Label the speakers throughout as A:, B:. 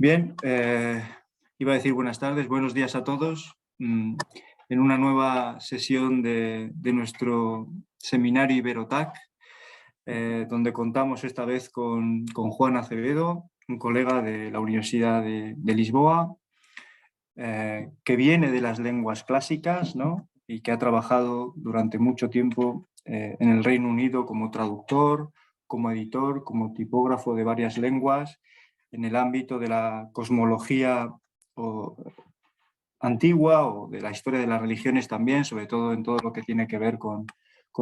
A: Bien, iba a decir buenas tardes, buenos días a todos. En una nueva sesión de nuestro seminario Iberotac, donde contamos esta vez con Juan Acevedo, un colega de la Universidad de Lisboa, que viene de las lenguas clásicas, ¿no? Y que ha trabajado durante mucho tiempo en el Reino Unido como traductor, como editor, como tipógrafo de varias lenguas, en el ámbito de la cosmología antigua o de la historia de las religiones también, sobre todo en todo lo que tiene que ver con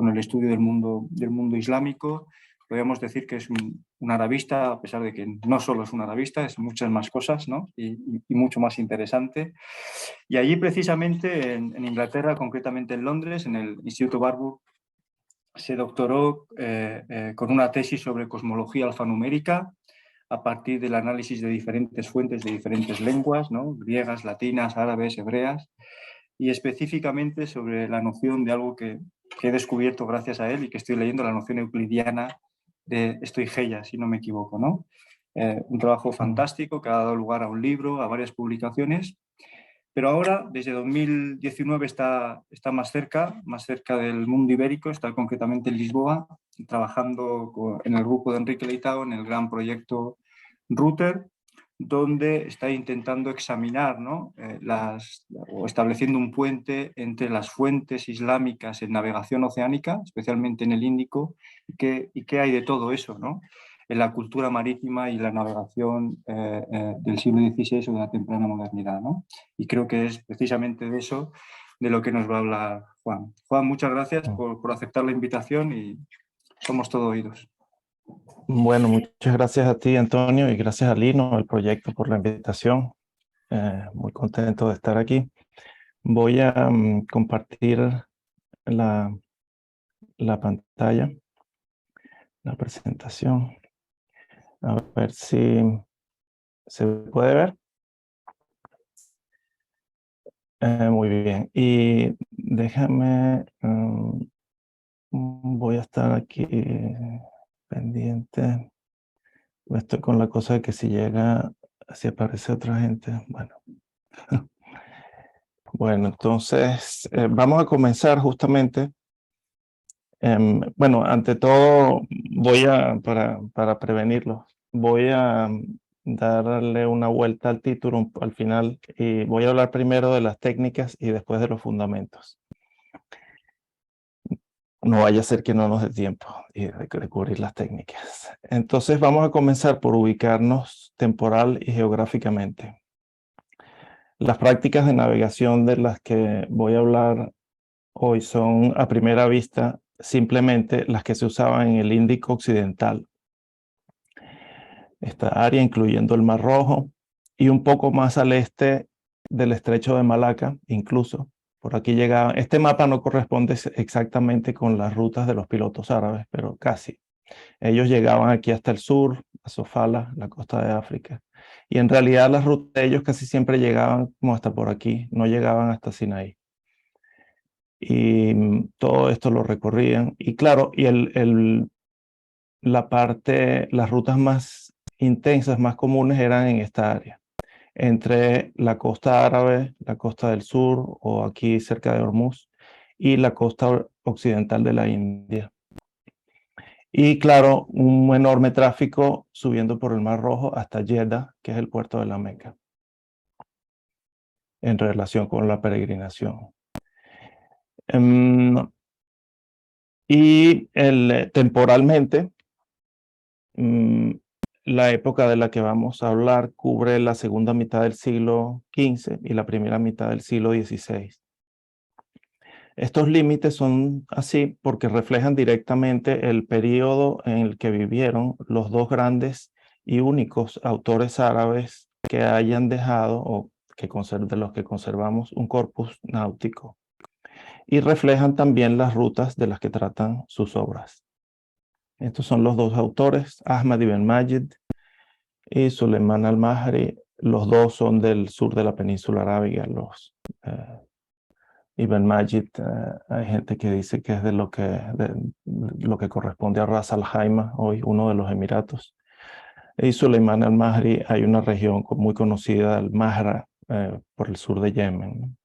A: el estudio del mundo islámico. Podríamos decir que es un arabista, a pesar de que no solo es un arabista, es muchas más cosas, ¿no? y mucho más interesante. Y allí precisamente en Inglaterra, concretamente en Londres, en el Instituto Barbour, se doctoró con una tesis sobre cosmología alfanumérica a partir del análisis de diferentes fuentes de diferentes lenguas, ¿no? Griegas, latinas, árabes, hebreas, y específicamente sobre la noción de algo que he descubierto gracias a él y que estoy leyendo, la noción euclidiana de estoigeia, si no me equivoco, ¿no? Un trabajo fantástico que ha dado lugar a un libro, a varias publicaciones, pero ahora, desde 2019, está más cerca del mundo ibérico, está concretamente en Lisboa, trabajando en el grupo de Enrique Leitao en el gran proyecto Router, donde está intentando examinar, ¿no? O estableciendo un puente entre las fuentes islámicas en navegación oceánica, especialmente en el Índico, y qué hay de todo eso, ¿no? En la cultura marítima y la navegación del siglo XVI o de la temprana modernidad, ¿no? Y creo que es precisamente de eso de lo que nos va a hablar Juan. Juan, muchas gracias por aceptar la invitación y somos todo oídos.
B: Bueno, muchas gracias a ti, Antonio, y gracias a Lino, al proyecto, por la invitación. Muy contento de estar aquí. Voy a compartir la pantalla, la presentación. A ver si se puede ver. Muy bien. Y déjame, voy a estar aquí pendiente. Estoy con la cosa de que si aparece otra gente, bueno. Bueno, entonces vamos a comenzar justamente. Bueno, ante todo, para prevenirlo, voy a darle una vuelta al título al final y voy a hablar primero de las técnicas y después de los fundamentos. No vaya a ser que no nos dé tiempo de cubrir las técnicas. Entonces vamos a comenzar por ubicarnos temporal y geográficamente. Las prácticas de navegación de las que voy a hablar hoy son, a primera vista, simplemente las que se usaban en el Índico occidental. Esta área, incluyendo el Mar Rojo, y un poco más al este del Estrecho de Malaca, incluso. Por aquí llegaban. Este mapa no corresponde exactamente con las rutas de los pilotos árabes, pero casi. Ellos llegaban aquí hasta el sur, a Sofala, la costa de África. Y en realidad las rutas de ellos casi siempre llegaban como hasta por aquí, no llegaban hasta Sinaí. Y todo esto lo recorrían. Y claro, y las rutas más intensas, más comunes eran en esta área, entre la costa árabe, la costa del sur o aquí cerca de Hormuz y la costa occidental de la India. Y claro, un enorme tráfico subiendo por el Mar Rojo hasta Jeddah, que es el puerto de la Meca, en relación con la peregrinación. Y temporalmente, la época de la que vamos a hablar cubre la segunda mitad del siglo XV y la primera mitad del siglo XVI. Estos límites son así porque reflejan directamente el periodo en el que vivieron los dos grandes y únicos autores árabes que hayan dejado o de los que conservamos un corpus náutico. Y reflejan también las rutas de las que tratan sus obras. Estos son los dos autores, Ahmad ibn Majid y Suleiman al-Mahri. Los dos son del sur de la península arábiga. Ibn Majid, hay gente que dice que es de lo que corresponde a Ras al Khaimah, hoy uno de los Emiratos. Y Suleiman al-Mahri, hay una región muy conocida, el Mahra, por el sur de Yemen.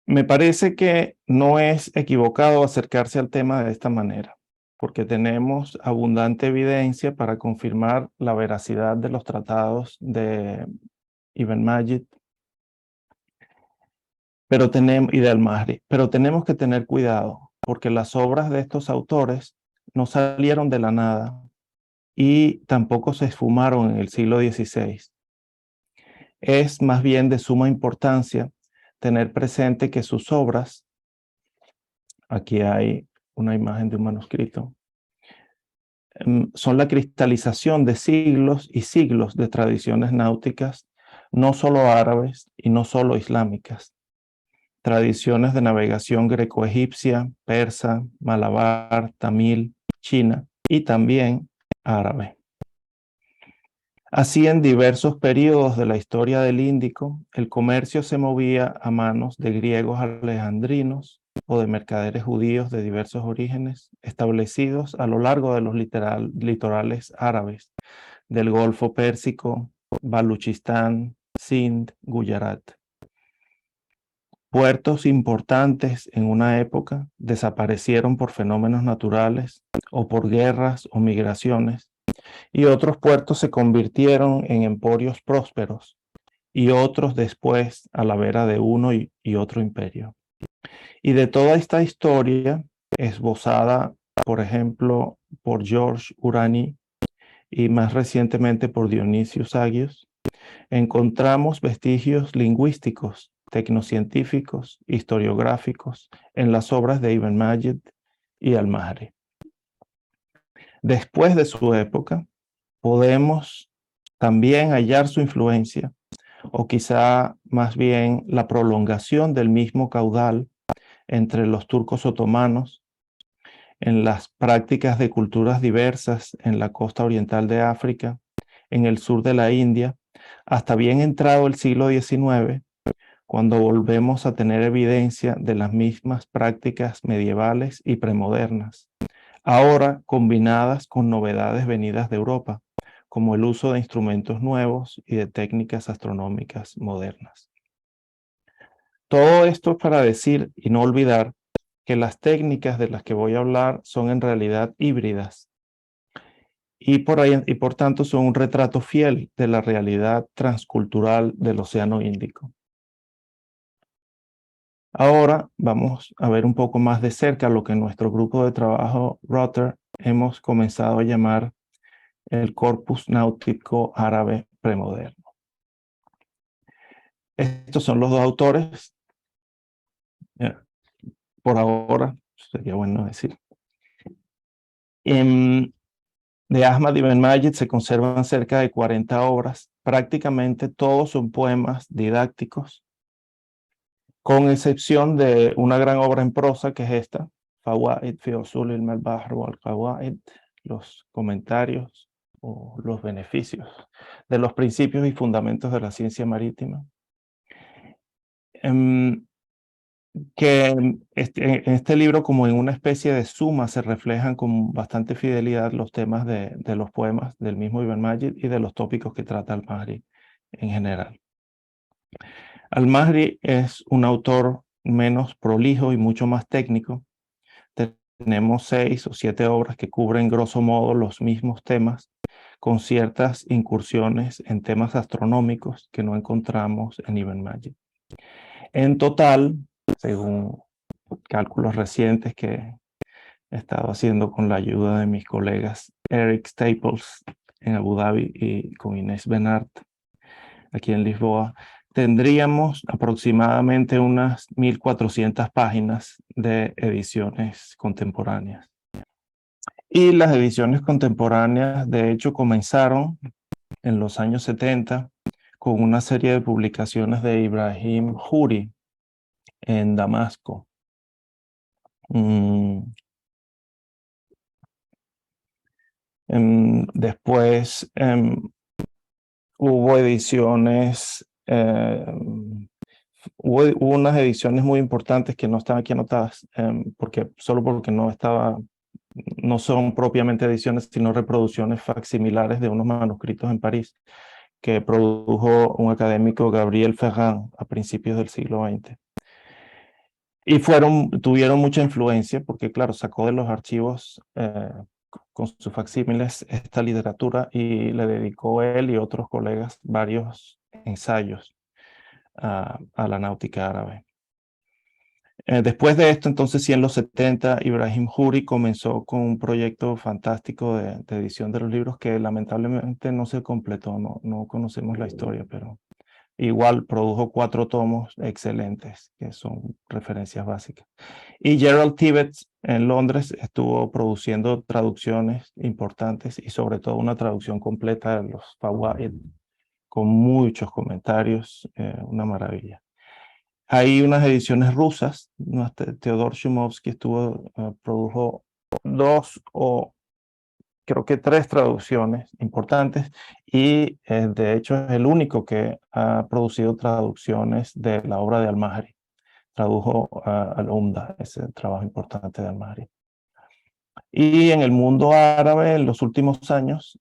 B: Me parece que no es equivocado acercarse al tema de esta manera, porque tenemos abundante evidencia para confirmar la veracidad de los tratados de Ibn Majid y de al-Mahri, pero tenemos que tener cuidado, porque las obras de estos autores no salieron de la nada y tampoco se esfumaron en el siglo XVI. Es más bien de suma importancia tener presente que sus obras, aquí hay una imagen de un manuscrito, son la cristalización de siglos y siglos de tradiciones náuticas, no solo árabes y no solo islámicas, tradiciones de navegación greco-egipcia, persa, malabar, tamil, china y también árabe. Así, en diversos periodos de la historia del Índico, el comercio se movía a manos de griegos alejandrinos o de mercaderes judíos de diversos orígenes establecidos a lo largo de los litorales árabes del Golfo Pérsico, Baluchistán, Sind, Gujarat. Puertos importantes en una época desaparecieron por fenómenos naturales o por guerras o migraciones, y otros puertos se convirtieron en emporios prósperos, y otros después a la vera de uno y otro imperio. Y de toda esta historia, esbozada, por ejemplo, por George Urani y más recientemente por Dionysius Agios, encontramos vestigios lingüísticos, tecnocientíficos, historiográficos en las obras de Ibn Majid y al-Mahri. Después de su época, podemos también hallar su influencia, o quizá más bien la prolongación del mismo caudal entre los turcos otomanos, en las prácticas de culturas diversas en la costa oriental de África, en el sur de la India, hasta bien entrado el siglo XIX, cuando volvemos a tener evidencia de las mismas prácticas medievales y premodernas, ahora combinadas con novedades venidas de Europa, como el uso de instrumentos nuevos y de técnicas astronómicas modernas. Todo esto es para decir y no olvidar que las técnicas de las que voy a hablar son en realidad híbridas y por tanto son un retrato fiel de la realidad transcultural del Océano Índico. Ahora vamos a ver un poco más de cerca lo que en nuestro grupo de trabajo Rotter hemos comenzado a llamar el corpus náutico árabe premoderno. Estos son los dos autores. Por ahora, sería bueno decir. De Ahmad Ibn Majid se conservan cerca de 40 obras. Prácticamente todos son poemas didácticos, con excepción de una gran obra en prosa que es esta, Fawaid fi Usul al Bahr wal Qawaid, los comentarios o los beneficios de los principios y fundamentos de la ciencia marítima. Que en este libro, como en una especie de suma, se reflejan con bastante fidelidad los temas de los poemas del mismo Ibn Majid y de los tópicos que trata al-Mahri en general. Al-Mahri es un autor menos prolijo y mucho más técnico. Tenemos 6 o 7 obras que cubren grosso modo los mismos temas, con ciertas incursiones en temas astronómicos que no encontramos en Ibn Majid. En total, según cálculos recientes que he estado haciendo con la ayuda de mis colegas Eric Staples en Abu Dhabi y con Inés Benart aquí en Lisboa, tendríamos aproximadamente unas 1.400 páginas de ediciones contemporáneas. Y las ediciones contemporáneas, de hecho, comenzaron en los años 70 con una serie de publicaciones de Ibrahim Huri en Damasco. Después hubo ediciones, hubo unas ediciones muy importantes que no están aquí anotadas, solo porque no estaba no son propiamente ediciones, sino reproducciones facsimilares de unos manuscritos en París que produjo un académico, Gabriel Ferrand, a principios del siglo XX. Y tuvieron mucha influencia porque, claro, sacó de los archivos con sus facsímiles esta literatura y le dedicó él y otros colegas varios ensayos a la náutica árabe. Después de esto, entonces, sí, en los 70, Ibrahim Huri comenzó con un proyecto fantástico de edición de los libros que lamentablemente no se completó, no conocemos la historia, pero igual produjo 4 tomos excelentes, que son referencias básicas. Y Gerald Tibbets en Londres estuvo produciendo traducciones importantes y sobre todo una traducción completa de los Fawaid, con muchos comentarios, una maravilla. Hay unas ediciones rusas, Theodor Shumovsky produjo 2 o creo que 3 traducciones importantes y de hecho es el único que ha producido traducciones de la obra de Al-Mahri. Tradujo Al-Umda, ese trabajo importante de Al-Mahri. Y en el mundo árabe, en los últimos años,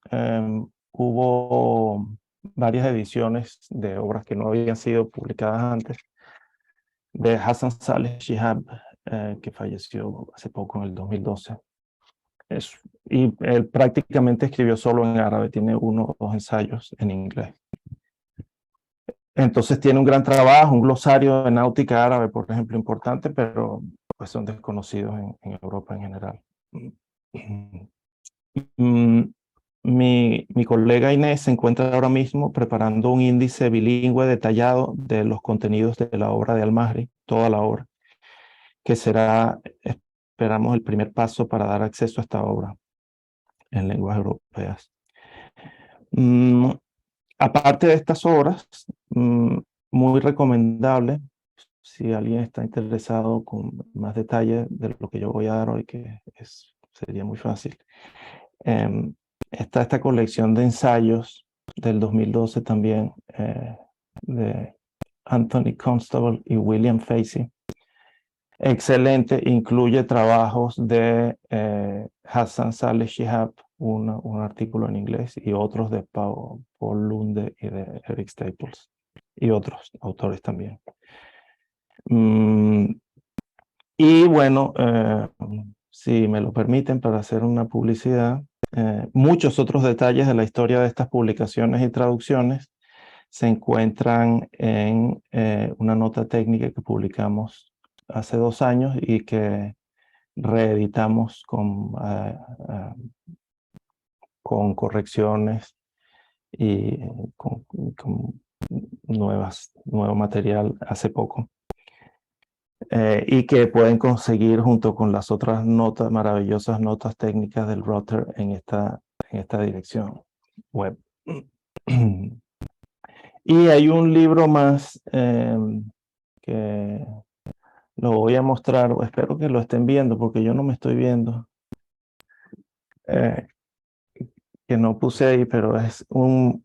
B: hubo varias ediciones de obras que no habían sido publicadas antes, de Hassan Saleh Shihab, que falleció hace poco, en el 2012. Y él prácticamente escribió solo en árabe, tiene 1 o 2 ensayos en inglés. Entonces tiene un gran trabajo, un glosario de náutica árabe, por ejemplo, importante, pero pues son desconocidos en Europa en general. Mi colega Inés se encuentra ahora mismo preparando un índice bilingüe detallado de los contenidos de la obra de Al-Mahri, toda la obra, que será, esperamos, el primer paso para dar acceso a esta obra en lenguas europeas. Aparte de estas obras, muy recomendable, si alguien está interesado con más detalle de lo que yo voy a dar hoy, que sería muy fácil. Está esta colección de ensayos del 2012 también, de Anthony Constable y William Facey. Excelente, incluye trabajos de Hassan Saleh Shihab, un artículo en inglés, y otros de Paul Lunde y de Eric Staples, y otros autores también. Y bueno, si me lo permiten, para hacer una publicidad, muchos otros detalles de la historia de estas publicaciones y traducciones se encuentran en una nota técnica que publicamos hace 2 años y que reeditamos con correcciones y con nuevo material hace poco. Y que pueden conseguir junto con las otras maravillosas notas técnicas del Rotter en esta dirección web. Y hay un libro más que lo voy a mostrar, espero que lo estén viendo porque yo no me estoy viendo, que no puse ahí, pero es un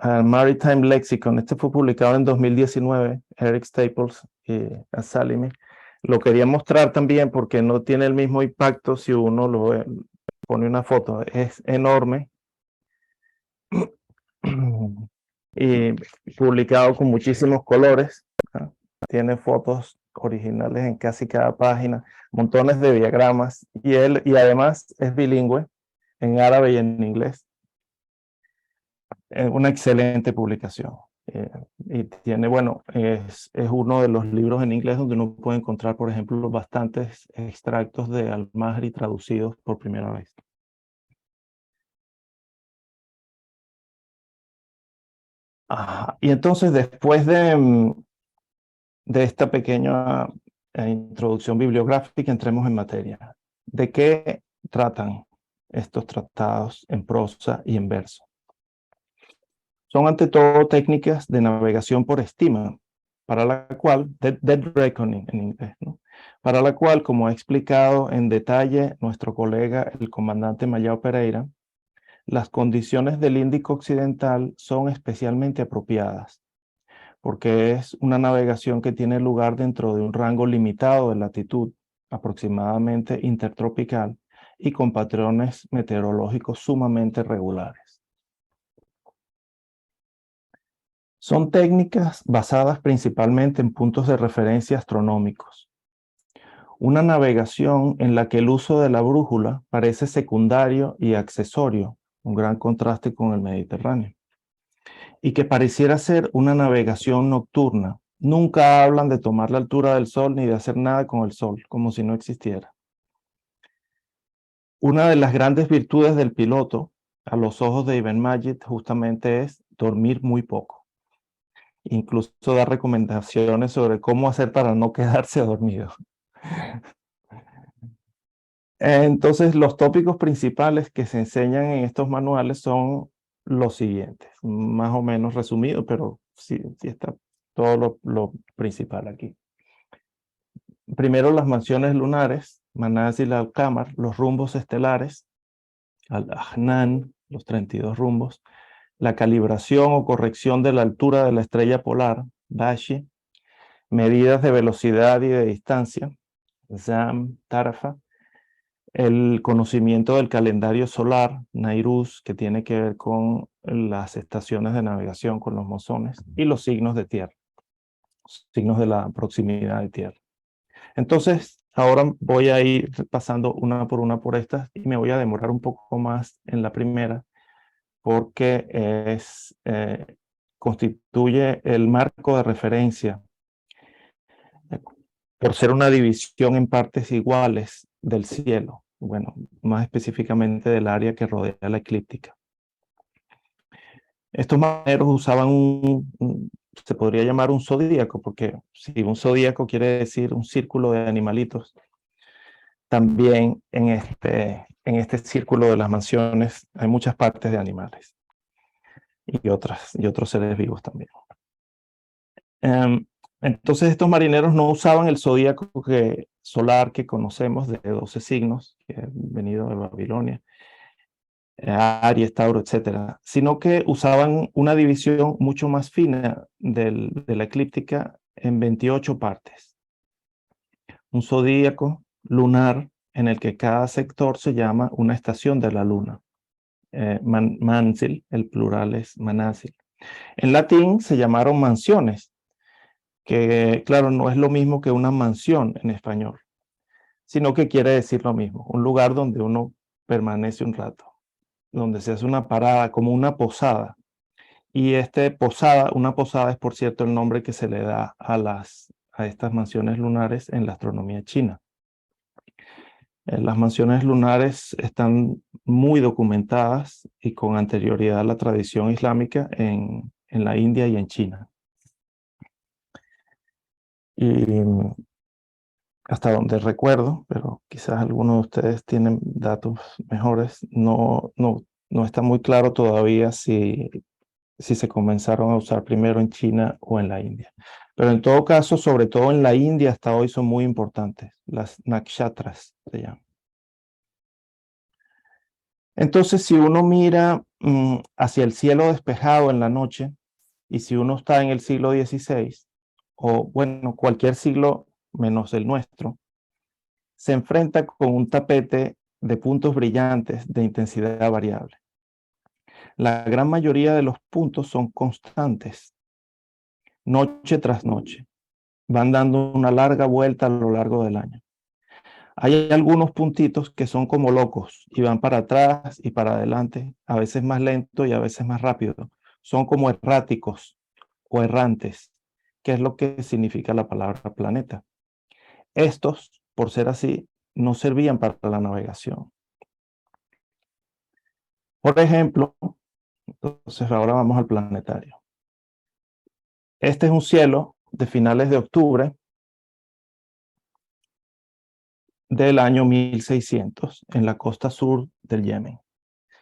B: Maritime Lexicon. Este fue publicado en 2019, Eric Staples y Salimi. Lo quería mostrar también porque no tiene el mismo impacto si uno lo pone una foto. Es enorme y publicado con muchísimos colores, ¿no? Tiene fotos originales en casi cada página, montones de diagramas y además es bilingüe en árabe y en inglés. Una excelente publicación. Y tiene, bueno, es uno de los libros en inglés donde uno puede encontrar, por ejemplo, bastantes extractos de Al-Mahri traducidos por primera vez. Y entonces, después de esta pequeña introducción bibliográfica, entremos en materia. ¿De qué tratan estos tratados en prosa y en verso? Son ante todo técnicas de navegación por estima, para la cual, dead reckoning en inglés, ¿no? Para la cual, como ha explicado en detalle nuestro colega, el comandante Mayao Pereira, las condiciones del Índico Occidental son especialmente apropiadas, porque es una navegación que tiene lugar dentro de un rango limitado de latitud aproximadamente intertropical y con patrones meteorológicos sumamente regulares. Son técnicas basadas principalmente en puntos de referencia astronómicos. Una navegación en la que el uso de la brújula parece secundario y accesorio, un gran contraste con el Mediterráneo, y que pareciera ser una navegación nocturna. Nunca hablan de tomar la altura del sol ni de hacer nada con el sol, como si no existiera. Una de las grandes virtudes del piloto, a los ojos de Ibn Majid, justamente es dormir muy poco. Incluso da recomendaciones sobre cómo hacer para no quedarse dormido. Entonces, los tópicos principales que se enseñan en estos manuales son los siguientes, más o menos resumidos, pero sí está todo lo principal aquí. Primero, las mansiones lunares, Manazil al-Qamar, los rumbos estelares, al-Ahnan, los 32 rumbos, la calibración o corrección de la altura de la estrella polar, Bashi, medidas de velocidad y de distancia, Zam, Tarafa, el conocimiento del calendario solar, Nairuz, que tiene que ver con las estaciones de navegación, con los mozones, y los signos de tierra, signos de la proximidad de tierra. Entonces, ahora voy a ir pasando una por estas y me voy a demorar un poco más en la primera, porque constituye el marco de referencia por ser una división en partes iguales del cielo, bueno, más específicamente del área que rodea la eclíptica. Estos marineros usaban se podría llamar un zodíaco, porque si un zodíaco quiere decir un círculo de animalitos, también en este círculo de las mansiones hay muchas partes de animales y otros seres vivos también. Entonces estos marineros no usaban el zodíaco solar que conocemos de 12 signos, que han venido de Babilonia, Aries, Tauro, etcétera, sino que usaban una división mucho más fina de la eclíptica en 28 partes. Un zodíaco lunar en el que cada sector se llama una estación de la luna. Manzil, el plural es manazil. En latín se llamaron mansiones, que claro, no es lo mismo que una mansión en español, sino que quiere decir lo mismo, un lugar donde uno permanece un rato, donde se hace una parada, como una posada. Y una posada es, por cierto, el nombre que se le da a estas mansiones lunares en la astronomía china. Las mansiones lunares están muy documentadas y con anterioridad a la tradición islámica en la India y en China. Y hasta donde recuerdo, pero quizás algunos de ustedes tienen datos mejores, no está muy claro todavía si se comenzaron a usar primero en China o en la India. Pero en todo caso, sobre todo en la India hasta hoy son muy importantes, las nakshatras se llaman. Entonces, si uno mira hacia el cielo despejado en la noche, y si uno está en el siglo XVI, o bueno, cualquier siglo menos el nuestro, se enfrenta con un tapete de puntos brillantes de intensidad variable. La gran mayoría de los puntos son constantes, noche tras noche. Van dando una larga vuelta a lo largo del año. Hay algunos puntitos que son como locos y van para atrás y para adelante, a veces más lento y a veces más rápido. Son como erráticos o errantes, que es lo que significa la palabra planeta. Estos, por ser así, no servían para la navegación. Por ejemplo, entonces ahora vamos al planetario. Este es un cielo de finales de octubre del año 1600 en la costa sur del Yemen,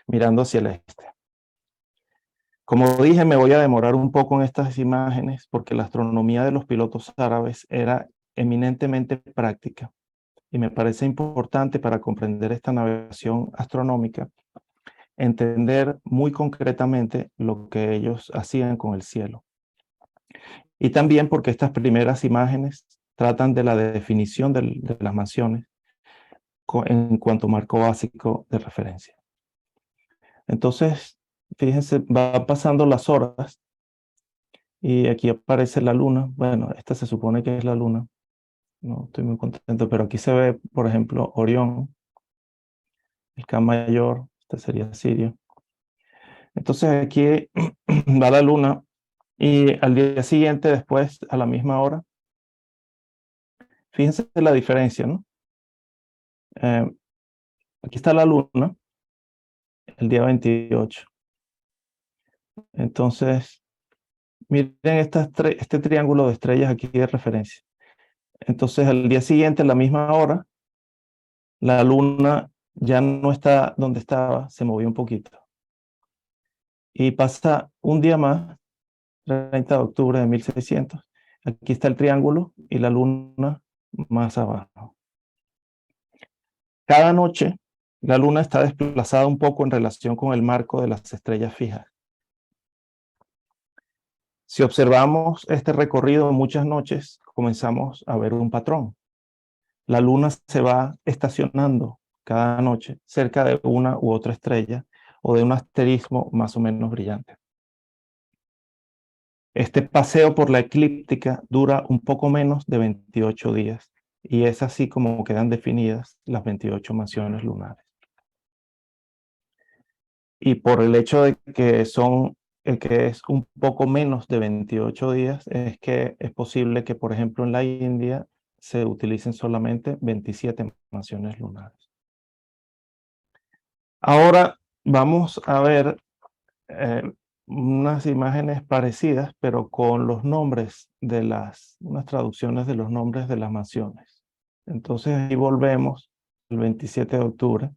B: mirando hacia el este. Como dije, me voy a demorar un poco en estas imágenes porque la astronomía de los pilotos árabes era eminentemente práctica y me parece importante para comprender esta navegación astronómica entender muy concretamente lo que ellos hacían con el cielo. Y también porque estas primeras imágenes tratan de la definición de las mansiones en cuanto a marco básico de referencia. Entonces, fíjense, va pasando las horas y aquí aparece la luna. Bueno, esta se supone que es la luna. No estoy muy contento, pero aquí se ve, por ejemplo, Orión, el K mayor, este sería Sirio. Entonces aquí va la luna y al día siguiente, después, a la misma hora, fíjense la diferencia, ¿no? Aquí está la luna, el día 28. Entonces, miren este triángulo de estrellas aquí de referencia. Entonces, al día siguiente, a la misma hora, la luna ya no está donde estaba, se movió un poquito. Y pasa un día más, 30 de octubre de 1600. Aquí está el triángulo y la luna más abajo. Cada noche, la luna está desplazada un poco en relación con el marco de las estrellas fijas. Si observamos este recorrido muchas noches, comenzamos a ver un patrón. La luna se va estacionando cada noche cerca de una u otra estrella o de un asterismo más o menos brillante. Este paseo por la eclíptica dura un poco menos de 28 días y es así como quedan definidas las 28 mansiones lunares. Y por el hecho de que que es un poco menos de 28 días, es que es posible que, por ejemplo, en la India se utilicen solamente 27 mansiones lunares. Ahora vamos a ver unas imágenes parecidas, pero con los nombres de unas traducciones de los nombres de las mansiones. Entonces ahí volvemos el 27 de octubre.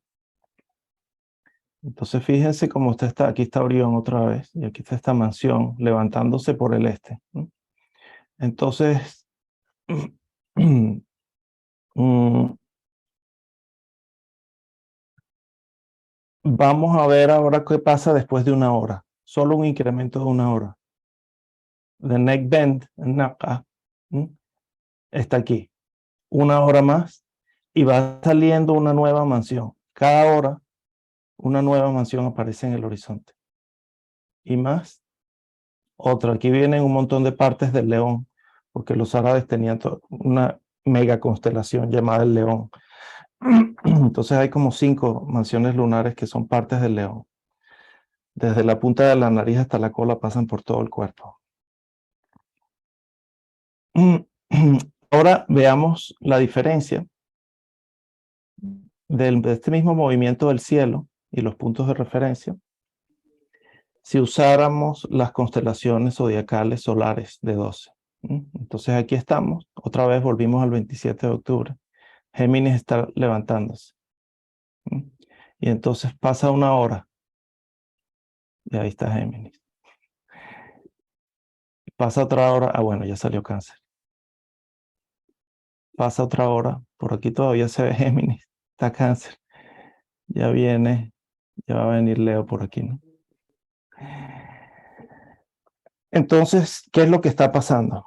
B: Entonces fíjense cómo aquí está Orión otra vez, y aquí está esta mansión levantándose por el este, ¿no? Entonces, vamos a ver ahora qué pasa después de una hora. Solo un incremento de una hora. The neck bend, Naka, está aquí. Una hora más y va saliendo una nueva mansión. Cada hora, una nueva mansión aparece en el horizonte. Y más, otra. Aquí vienen un montón de partes del león, porque los árabes tenían una mega constelación llamada el león. Entonces hay como 5 mansiones lunares que son partes del león. Desde la punta de la nariz hasta la cola pasan por todo el cuerpo. Ahora veamos la diferencia de este mismo movimiento del cielo y los puntos de referencia si usáramos las constelaciones zodiacales solares de 12. Entonces aquí estamos, otra vez volvimos al 27 de octubre. Géminis está levantándose. Y entonces pasa una hora. Y ahí está Géminis. Pasa otra hora. Bueno, ya salió Cáncer. Pasa otra hora. Por aquí todavía se ve Géminis. Está Cáncer. Ya viene. Ya va a venir Leo por aquí, ¿no? Entonces, ¿qué es lo que está pasando?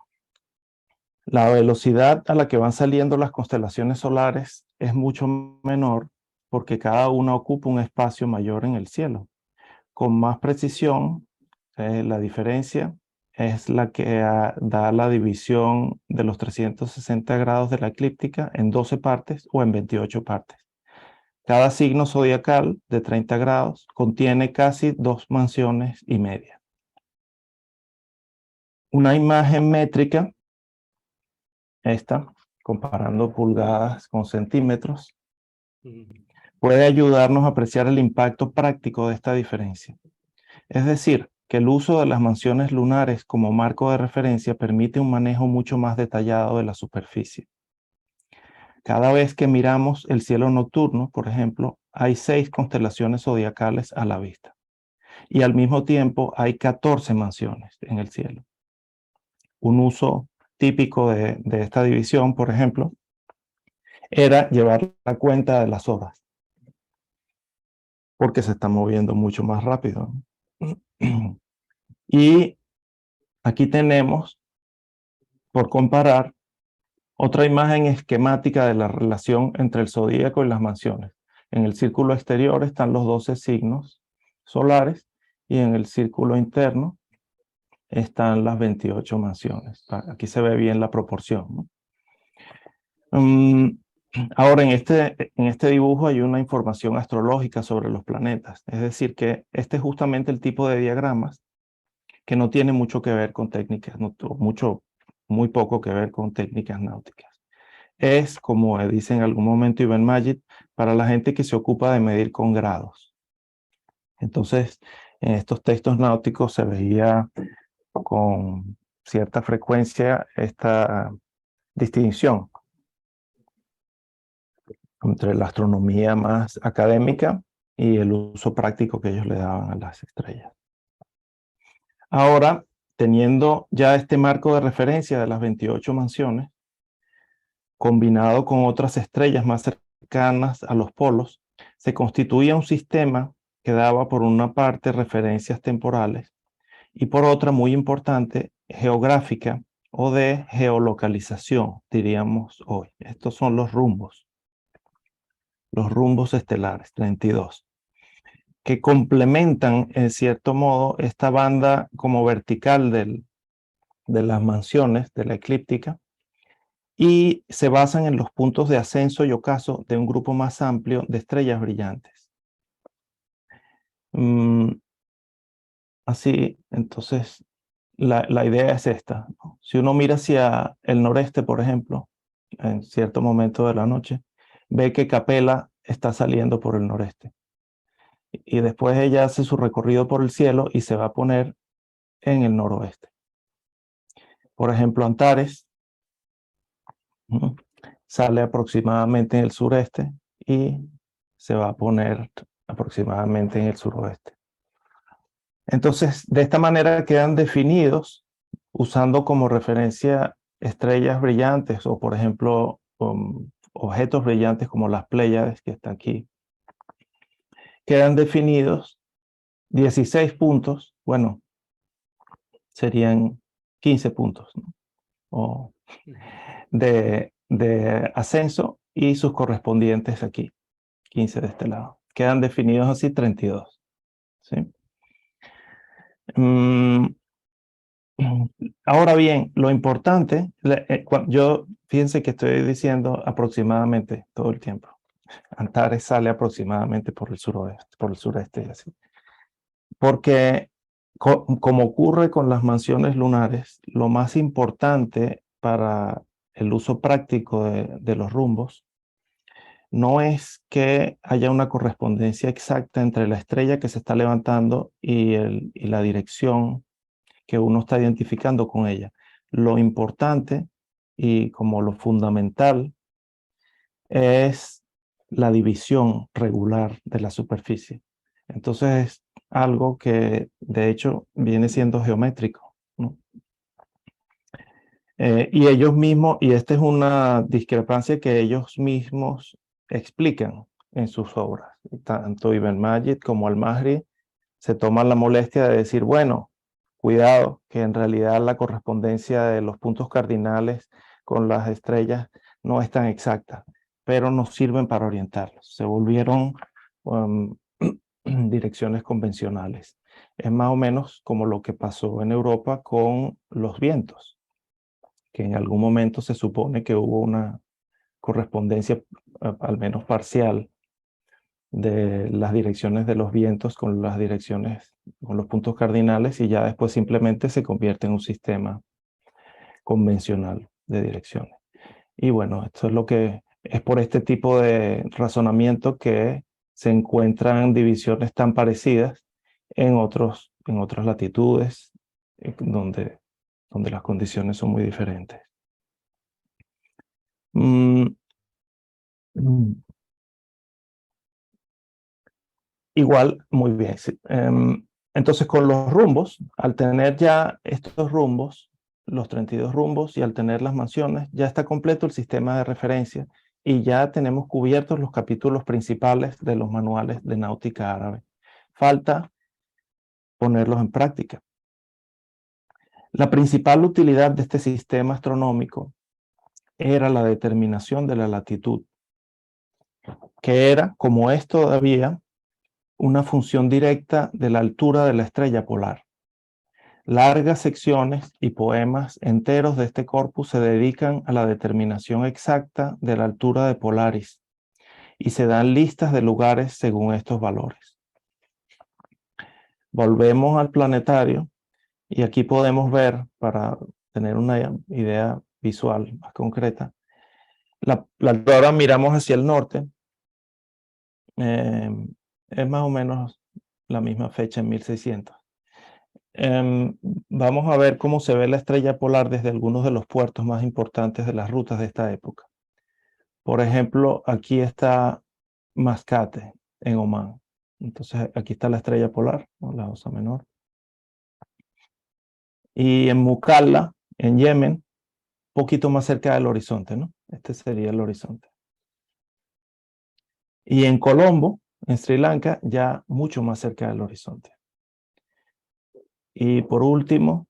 B: La velocidad a la que van saliendo las constelaciones solares es mucho menor porque cada una ocupa un espacio mayor en el cielo. Con más precisión, la diferencia es la que da la división de los 360 grados de la eclíptica en 12 partes o en 28 partes. Cada signo zodiacal de 30 grados contiene casi 2 mansiones y media. Una imagen métrica, esta, comparando pulgadas con centímetros, puede ayudarnos a apreciar el impacto práctico de esta diferencia. Es decir, que el uso de las mansiones lunares como marco de referencia permite un manejo mucho más detallado de la superficie. Cada vez que miramos el cielo nocturno, por ejemplo, hay 6 constelaciones zodiacales a la vista. Y al mismo tiempo hay 14 mansiones en el cielo. Un uso típico de esta división, por ejemplo, era llevar la cuenta de las horas, porque se está moviendo mucho más rápido. Y aquí tenemos, por comparar, Otra imagen esquemática de la relación entre el zodíaco y las mansiones. En el círculo exterior están los 12 signos solares y en el círculo interno están las 28 mansiones. Aquí se ve bien la proporción, ¿no? Ahora, en este dibujo hay una información astrológica sobre los planetas. Es decir, que este es justamente el tipo de diagramas que no tiene mucho que ver con técnicas, muy poco que ver con técnicas náuticas. Es, como dice en algún momento Ibn Majid, para la gente que se ocupa de medir con grados. Entonces, en estos textos náuticos se veía con cierta frecuencia esta distinción entre la astronomía más académica y el uso práctico que ellos le daban a las estrellas. Ahora, teniendo ya este marco de referencia de las 28 mansiones, combinado con otras estrellas más cercanas a los polos, se constituía un sistema que daba por una parte referencias temporales y por otra, muy importante, geográfica o de geolocalización, diríamos hoy. Estos son los rumbos estelares, 32, que complementan en cierto modo esta banda como vertical de las mansiones de la eclíptica y se basan en los puntos de ascenso y ocaso de un grupo más amplio de estrellas brillantes. Así, entonces, la idea es esta, ¿no? Si uno mira hacia el noreste, por ejemplo, en cierto momento de la noche, ve que Capella está saliendo por el noreste. Y después ella hace su recorrido por el cielo y se va a poner en el noroeste. Por ejemplo, Antares sale aproximadamente en el sureste y se va a poner aproximadamente en el suroeste. Entonces, de esta manera quedan definidos usando como referencia estrellas brillantes o, por ejemplo, objetos brillantes como las Pléyades que están aquí. Quedan definidos 16 puntos, bueno, serían 15 puntos, ¿no? O de ascenso y sus correspondientes aquí, 15 de este lado. Quedan definidos así 32. ¿Sí? Ahora bien, lo importante, fíjense que estoy diciendo aproximadamente todo el tiempo. Antares sale aproximadamente por el suroeste, por el sureste, así. Porque como ocurre con las mansiones lunares, lo más importante para el uso práctico de los rumbos no es que haya una correspondencia exacta entre la estrella que se está levantando y la dirección que uno está identificando con ella. Lo importante y como lo fundamental es la división regular de la superficie. Entonces es algo que de hecho viene siendo geométrico, ¿no? Y ellos mismos, y esta es una discrepancia que ellos mismos explican en sus obras. Tanto Ibn Majid como Al-Mahri se toman la molestia de decir, bueno, cuidado, que en realidad la correspondencia de los puntos cardinales con las estrellas no es tan exacta, pero nos sirven para orientarlos. Se volvieron direcciones convencionales. Es más o menos como lo que pasó en Europa con los vientos, que en algún momento se supone que hubo una correspondencia, al menos parcial, de las direcciones de los vientos con las direcciones, con los puntos cardinales, y ya después simplemente se convierte en un sistema convencional de direcciones. Y bueno, esto es lo que es por este tipo de razonamiento que se encuentran divisiones tan parecidas en otras latitudes donde las condiciones son muy diferentes. Igual, muy bien. Sí. Entonces, con los rumbos, al tener ya estos rumbos, los 32 rumbos, y al tener las mansiones, ya está completo el sistema de referencia y ya tenemos cubiertos los capítulos principales de los manuales de náutica árabe. Falta ponerlos en práctica. La principal utilidad de este sistema astronómico era la determinación de la latitud, que era, como es todavía, una función directa de la altura de la estrella polar. Largas secciones y poemas enteros de este corpus se dedican a la determinación exacta de la altura de Polaris y se dan listas de lugares según estos valores. Volvemos al planetario y aquí podemos ver, para tener una idea visual más concreta, ahora miramos hacia el norte, es más o menos la misma fecha en 1600. Vamos a ver cómo se ve la estrella polar desde algunos de los puertos más importantes de las rutas de esta época. Por ejemplo, aquí está Mascate, en Omán. Entonces, aquí está la estrella polar, ¿no? La Osa Menor. Y en Mukalla, en Yemen, poquito más cerca del horizonte, ¿no? Este sería el horizonte. Y en Colombo, en Sri Lanka, ya mucho más cerca del horizonte. Y por último,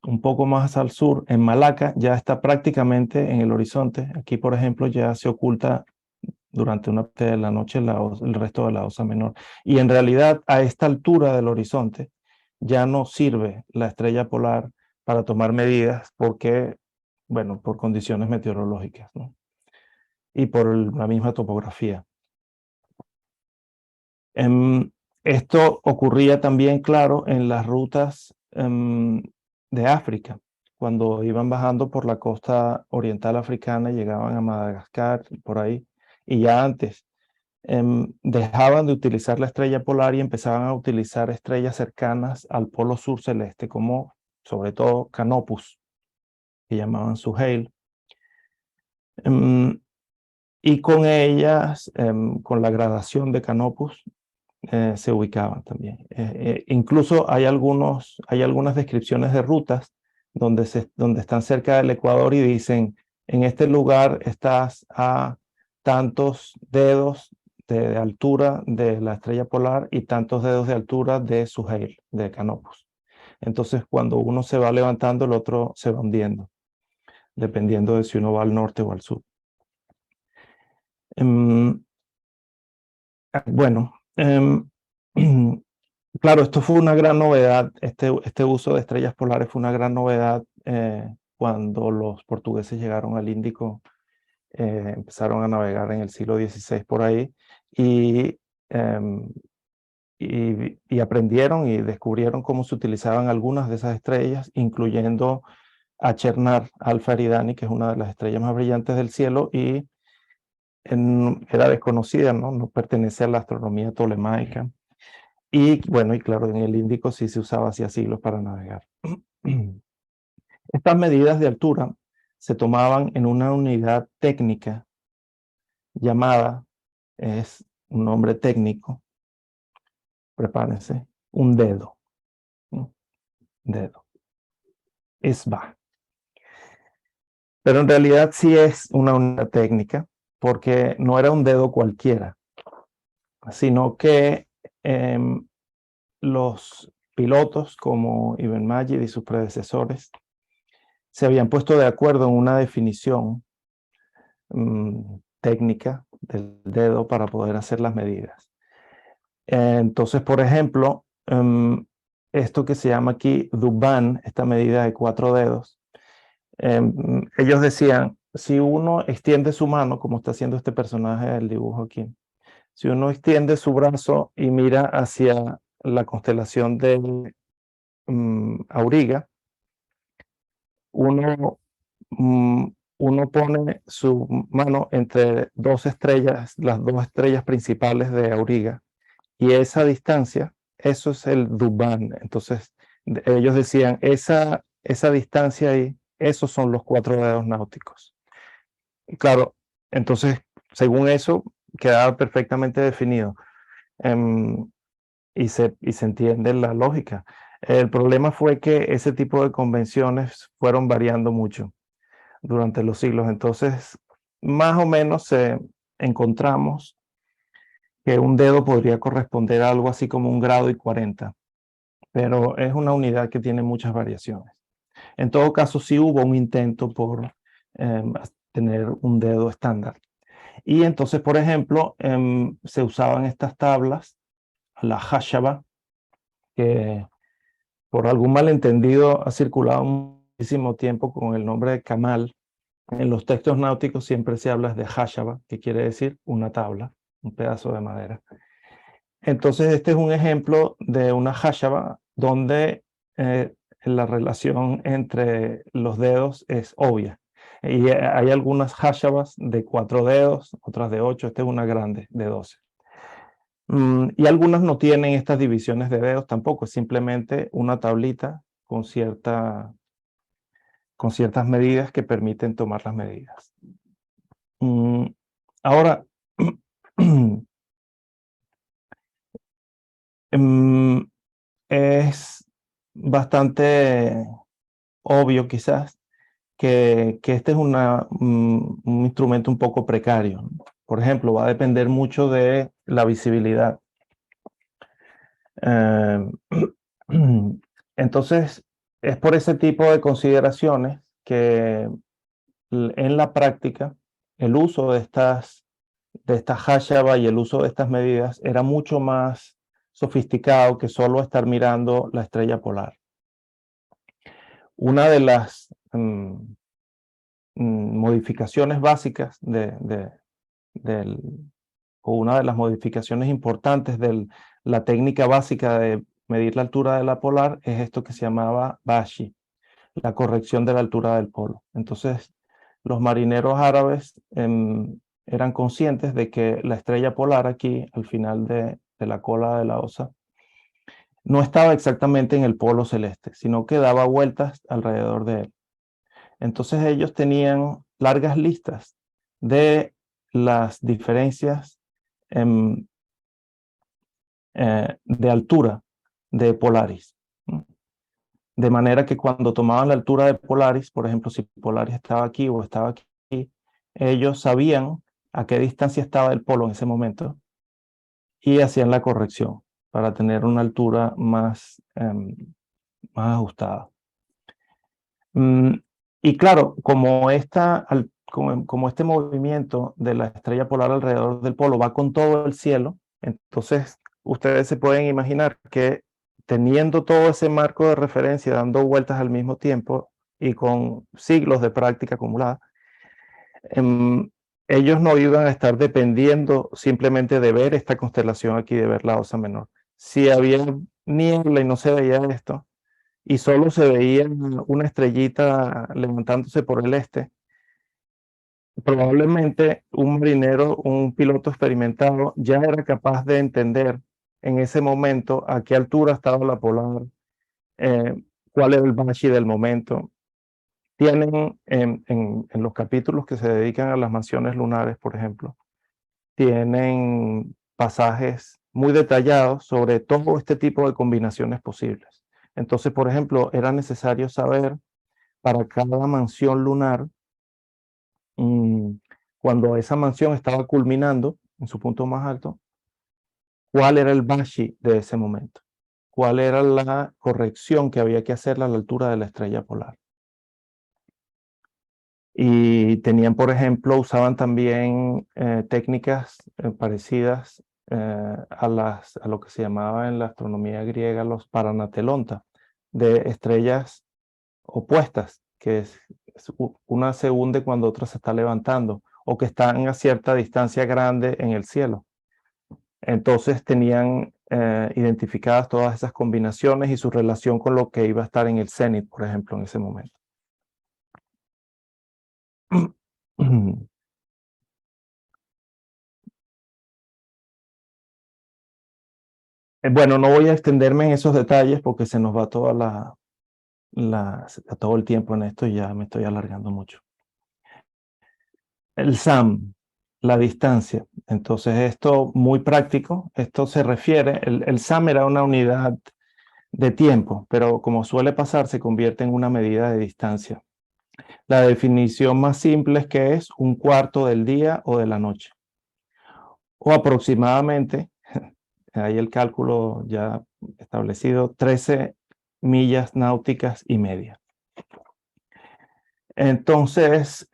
B: un poco más al sur, en Malaca, ya está prácticamente en el horizonte. Aquí, por ejemplo, ya se oculta durante una parte de la noche el resto de la Osa Menor. Y en realidad, a esta altura del horizonte, ya no sirve la estrella polar para tomar medidas porque, bueno, por condiciones meteorológicas, ¿no? Y por la misma topografía. Esto ocurría también, claro, en las rutas de África, cuando iban bajando por la costa oriental africana, llegaban a Madagascar, por ahí, y ya antes dejaban de utilizar la estrella polar y empezaban a utilizar estrellas cercanas al polo sur celeste, como sobre todo Canopus, que llamaban Suhail. Y con ellas, con la gradación de Canopus, se ubicaban también. Incluso hay algunas descripciones de rutas donde están cerca del Ecuador y dicen, en este lugar estás a tantos dedos de altura de la estrella polar y tantos dedos de altura de Suhail, de Canopus. Entonces, cuando uno se va levantando, el otro se va hundiendo, dependiendo de si uno va al norte o al sur. Bueno, claro, esto fue una gran novedad, este uso de estrellas polares fue una gran novedad cuando los portugueses llegaron al Índico, empezaron a navegar en el siglo XVI por ahí y aprendieron y descubrieron cómo se utilizaban algunas de esas estrellas, incluyendo a Chernar Alfa Eridani, que es una de las estrellas más brillantes del cielo y era desconocida, ¿no? No pertenece a la astronomía tolemaica. Y bueno, y claro, en el Índico sí se usaba hacía siglos para navegar. Estas medidas de altura se tomaban en una unidad técnica llamada, es un nombre técnico, prepárense, un dedo. Dedo. Esba. Pero en realidad sí es una unidad técnica, porque no era un dedo cualquiera, sino que los pilotos como Ibn Majid y sus predecesores se habían puesto de acuerdo en una definición técnica del dedo para poder hacer las medidas. Entonces, por ejemplo, esto que se llama aquí Duban, esta medida de 4 dedos, ellos decían, si uno extiende su mano, como está haciendo este personaje del dibujo aquí, si uno extiende su brazo y mira hacia la constelación de Auriga, uno pone su mano entre dos estrellas, las dos estrellas principales de Auriga, y esa distancia, eso es el Duban. Entonces, ellos decían, esa distancia ahí, esos son los 4 dedos náuticos. Y claro, entonces, según eso, quedaba perfectamente definido. Y se entiende la lógica. El problema fue que ese tipo de convenciones fueron variando mucho durante los siglos. Entonces, más o menos encontramos que un dedo podría corresponder a algo así como 1 grado y 40, pero es una unidad que tiene muchas variaciones. En todo caso, sí hubo un intento por tener un dedo estándar. Y entonces, por ejemplo, se usaban estas tablas, la hashaba, que por algún malentendido ha circulado muchísimo tiempo con el nombre de camal. En los textos náuticos siempre se habla de hashaba, que quiere decir una tabla, un pedazo de madera. Entonces, este es un ejemplo de una hashaba donde la relación entre los dedos es obvia. Y hay algunas hashabas de 4 dedos, otras de 8, esta es una grande de 12. Y algunas no tienen estas divisiones de dedos tampoco, es simplemente una tablita con ciertas medidas que permiten tomar las medidas. Ahora, es bastante obvio quizás que este es un instrumento un poco precario. Por ejemplo, va a depender mucho de la visibilidad. Entonces, es por ese tipo de consideraciones que en la práctica el uso de esta hashaba y el uso de estas medidas era mucho más sofisticado que solo estar mirando la estrella polar. Una de las modificaciones básicas o una de las modificaciones importantes de la técnica básica de medir la altura de la polar es esto que se llamaba Bashi, la corrección de la altura del polo. Entonces, los marineros árabes eran conscientes de que la estrella polar aquí, al final de la cola de la osa, no estaba exactamente en el polo celeste, sino que daba vueltas alrededor de él. Entonces ellos tenían largas listas de las diferencias de altura de Polaris. De manera que cuando tomaban la altura de Polaris, por ejemplo, si Polaris estaba aquí o estaba aquí, ellos sabían a qué distancia estaba el polo en ese momento y hacían la corrección para tener una altura más ajustada. Y claro, como este movimiento de la estrella polar alrededor del polo va con todo el cielo, entonces ustedes se pueden imaginar que teniendo todo ese marco de referencia dando vueltas al mismo tiempo y con siglos de práctica acumulada, ellos no iban a estar dependiendo simplemente de ver esta constelación aquí, de ver la Osa Menor. Si había niebla y no se veía esto, y solo se veía una estrellita levantándose por el este, probablemente un marinero, un piloto experimentado, ya era capaz de entender en ese momento a qué altura estaba la polar, cuál era el Banshee del momento. Tienen en los capítulos que se dedican a las mansiones lunares, por ejemplo, tienen pasajes muy detallados sobre todo este tipo de combinaciones posibles. Entonces, por ejemplo, era necesario saber para cada mansión lunar, cuando esa mansión estaba culminando en su punto más alto, cuál era el Banshee de ese momento, cuál era la corrección que había que hacerle a la altura de la estrella polar. Y tenían, por ejemplo, usaban también técnicas parecidas a lo que se llamaba en la astronomía griega los paranatelonta, de estrellas opuestas, que una se hunde cuando otra se está levantando, o que están a cierta distancia grande en el cielo. Entonces tenían identificadas todas esas combinaciones y su relación con lo que iba a estar en el cenit, por ejemplo, en ese momento. Bueno, no voy a extenderme en esos detalles porque se nos va toda todo el tiempo en esto y ya me estoy alargando mucho. El SAM, la distancia. Entonces, esto muy práctico, esto se refiere, el SAM era una unidad de tiempo, pero como suele pasar, se convierte en una medida de distancia. La definición más simple es que es un cuarto del día o de la noche. O aproximadamente, hay el cálculo ya establecido, 13 millas náuticas y media. Entonces,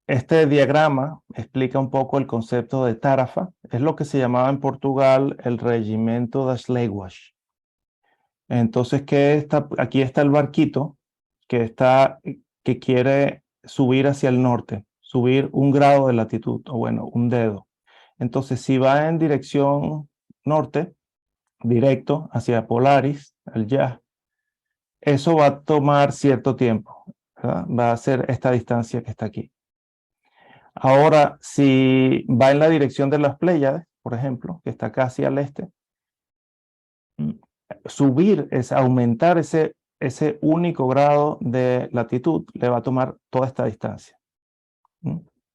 B: este diagrama explica un poco el concepto de tarafa. Es lo que se llamaba en Portugal el Regimento das Léguas. Entonces, aquí está el barquito que quiere subir hacia el norte, subir 1 grado de latitud, o bueno, un dedo. Entonces, si va en dirección norte, directo hacia Polaris, el ya, eso va a tomar cierto tiempo, ¿verdad? Va a ser esta distancia que está aquí. Ahora, si va en la dirección de las Pléyades, por ejemplo, que está casi al este, subir es aumentar ese único grado de latitud, le va a tomar toda esta distancia.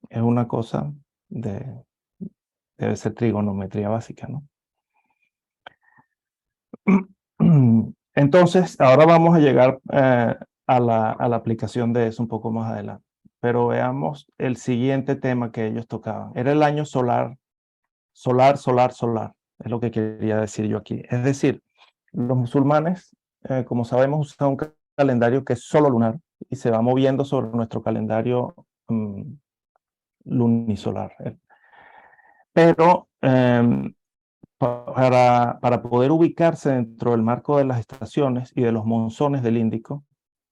B: Es una cosa debe ser trigonometría básica, ¿no? Entonces, ahora vamos a llegar a la aplicación de eso un poco más adelante. Pero veamos el siguiente tema que ellos tocaban. Era el año solar. Es lo que quería decir yo aquí. Es decir, los musulmanes, como sabemos, usan un calendario que es solo lunar y se va moviendo sobre nuestro calendario lunisolar. Pero para poder ubicarse dentro del marco de las estaciones y de los monzones del Índico,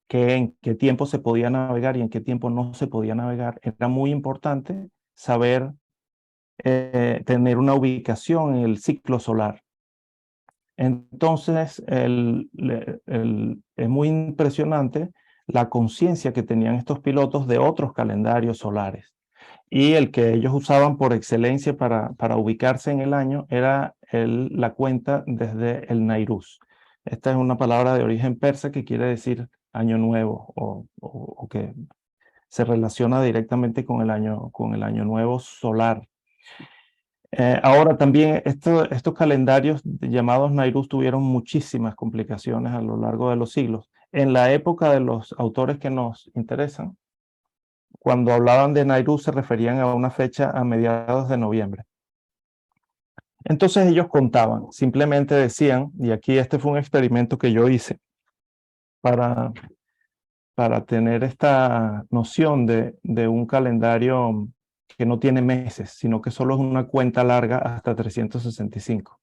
B: que en qué tiempo se podía navegar y en qué tiempo no se podía navegar, era muy importante saber tener una ubicación en el ciclo solar. Entonces, es muy impresionante la conciencia que tenían estos pilotos de otros calendarios solares. Y el que ellos usaban por excelencia para ubicarse en el año era la cuenta desde el Nairuz. Esta es una palabra de origen persa que quiere decir año nuevo o que se relaciona directamente con el año nuevo solar. Ahora también estos calendarios llamados Nairuz tuvieron muchísimas complicaciones a lo largo de los siglos. En la época de los autores que nos interesan, cuando hablaban de Nairuz se referían a una fecha a mediados de noviembre. Entonces ellos contaban, simplemente decían, y aquí este fue un experimento que yo hice para tener esta noción de un calendario que no tiene meses, sino que solo es una cuenta larga hasta 365.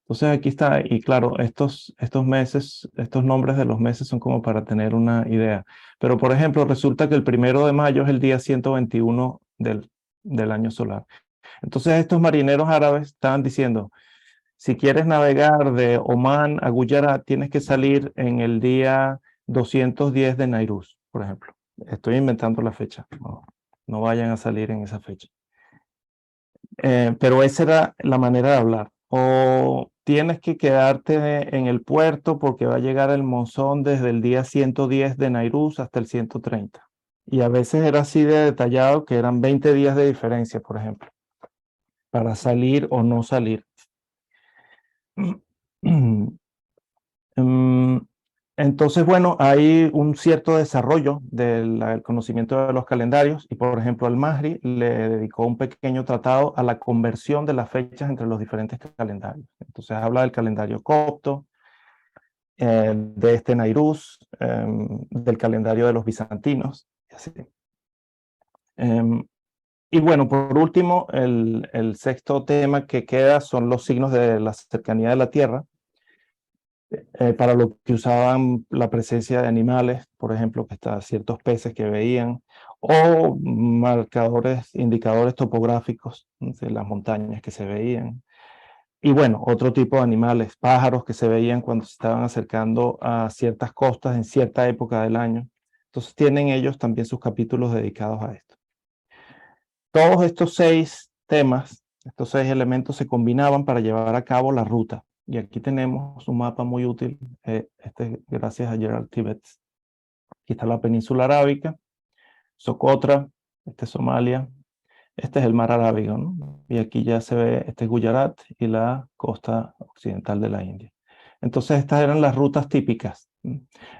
B: Entonces aquí está, y claro, estos meses, estos nombres de los meses son como para tener una idea. Pero por ejemplo, resulta que el 1 de mayo es el día 121 del año solar. Entonces estos marineros árabes estaban diciendo, si quieres navegar de Omán a Gujarat, tienes que salir en el día 210 de Nairuz, por ejemplo. Estoy inventando la fecha, no vayan a salir en esa fecha. Pero esa era la manera de hablar. O tienes que quedarte en el puerto porque va a llegar el monzón desde el día 110 de Nairuz hasta el 130. Y a veces era así de detallado que eran 20 días de diferencia, por ejemplo, para salir o no salir. Entonces, bueno, hay un cierto desarrollo del conocimiento de los calendarios y, por ejemplo, al-Mahri le dedicó un pequeño tratado a la conversión de las fechas entre los diferentes calendarios. Entonces, habla del calendario copto, de este Nairuz, del calendario de los bizantinos, y así. Y bueno, por último, el sexto tema que queda son los signos de la cercanía de la Tierra. Para lo que usaban la presencia de animales, por ejemplo, que está ciertos peces que veían, o marcadores, indicadores topográficos de las montañas que se veían. Y bueno, otro tipo de animales, pájaros que se veían cuando se estaban acercando a ciertas costas en cierta época del año. Entonces tienen ellos también sus capítulos dedicados a esto. Todos estos 6 temas, estos 6 elementos se combinaban para llevar a cabo la ruta. Y aquí tenemos un mapa muy útil, gracias a Gerald Tibbets. Aquí está la península arábica, Socotra, este es Somalia, este es el mar Arábigo, ¿no? Y aquí ya se ve, este es Gujarat y la costa occidental de la India. Entonces estas eran las rutas típicas.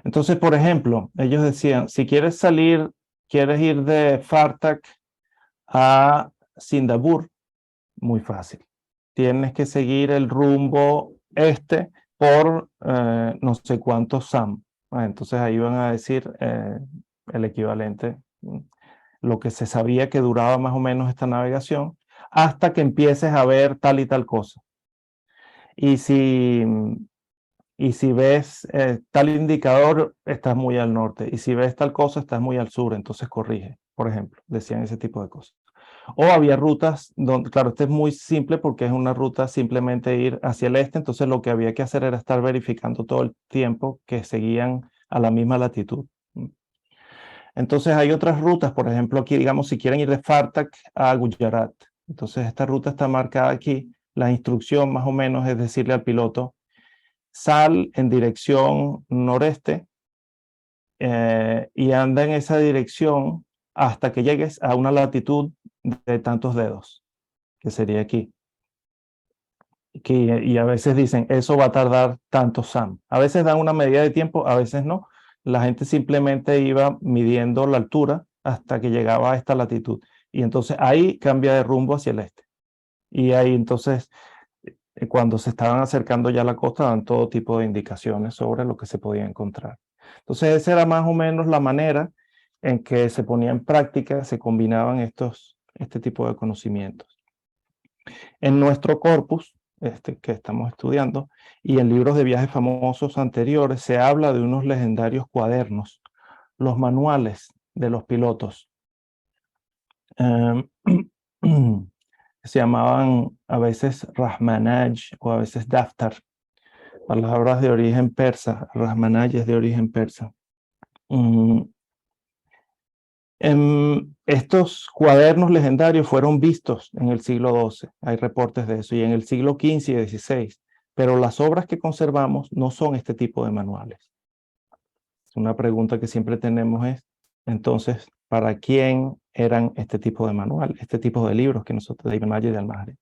B: Entonces, por ejemplo, ellos decían, si quieres ir de Fartak a Sindapur, muy fácil. Tienes que seguir el rumbo por no sé cuántos SAM. Entonces ahí van a decir el equivalente, lo que se sabía que duraba más o menos esta navegación, hasta que empieces a ver tal y tal cosa. Y si ves tal indicador, estás muy al norte. Y si ves tal cosa, estás muy al sur, entonces corrige, por ejemplo. Decían ese tipo de cosas. O había rutas donde, claro, este es muy simple porque es una ruta simplemente ir hacia el este, entonces lo que había que hacer era estar verificando todo el tiempo que seguían a la misma latitud. Entonces hay otras rutas, por ejemplo, aquí, digamos, si quieren ir de Fartak a Gujarat. Entonces esta ruta está marcada aquí. La instrucción más o menos es decirle al piloto, sal en dirección noreste y anda en esa dirección hasta que llegues a una latitud de tantos dedos, que sería aquí. Y a veces dicen, eso va a tardar tanto SAM. A veces dan una medida de tiempo, a veces no. La gente simplemente iba midiendo la altura hasta que llegaba a esta latitud. Y entonces ahí cambia de rumbo hacia el este. Y ahí entonces, cuando se estaban acercando ya a la costa, dan todo tipo de indicaciones sobre lo que se podía encontrar. Entonces esa era más o menos la manera en que se ponía en práctica, se combinaban este tipo de conocimientos. En nuestro corpus, que estamos estudiando, y en libros de viajes famosos anteriores, se habla de unos legendarios cuadernos, los manuales de los pilotos. Se llamaban a veces Rahmanaj o a veces Daftar, palabras de origen persa. Rahmanaj es de origen persa. Estos cuadernos legendarios fueron vistos en el siglo XII, hay reportes de eso, y en el siglo XV y XVI, pero las obras que conservamos no son este tipo de manuales. Una pregunta que siempre tenemos es, entonces, ¿para quién eran este tipo de manual, este tipo de libros que nosotros de Ibn Majid y Al-Mahri?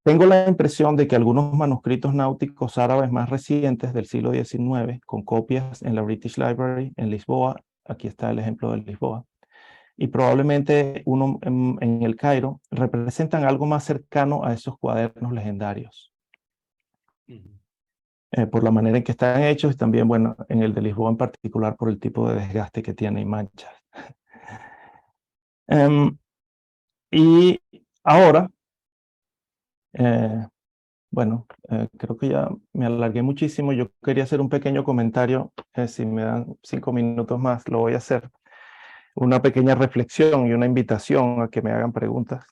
B: Tengo la impresión de que algunos manuscritos náuticos árabes más recientes del siglo XIX, con copias en la British Library en Lisboa, aquí está el ejemplo de Lisboa, y probablemente uno en el Cairo, representan algo más cercano a esos cuadernos legendarios. Por la manera en que están hechos y también, bueno, en el de Lisboa en particular por el tipo de desgaste que tiene y manchas. Y ahora, bueno, creo que ya me alargué muchísimo. Yo quería hacer un pequeño comentario. Si me dan 5 minutos más, lo voy a hacer. Una pequeña reflexión y una invitación a que me hagan preguntas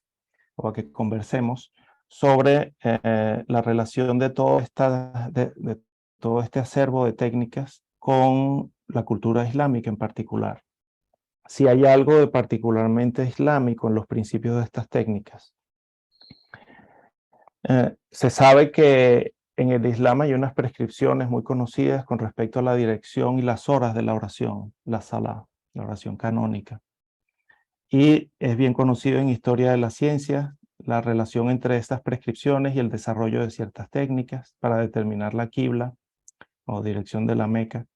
B: o a que conversemos sobre la relación de todo este acervo de técnicas con la cultura islámica en particular. Si hay algo de particularmente islámico en los principios de estas técnicas. Se sabe que en el Islam hay unas prescripciones muy conocidas con respecto a la dirección y las horas de la oración, la salah, la oración canónica. Y es bien conocido en historia de la ciencia la relación entre estas prescripciones y el desarrollo de ciertas técnicas para determinar la qibla o dirección de la Meca.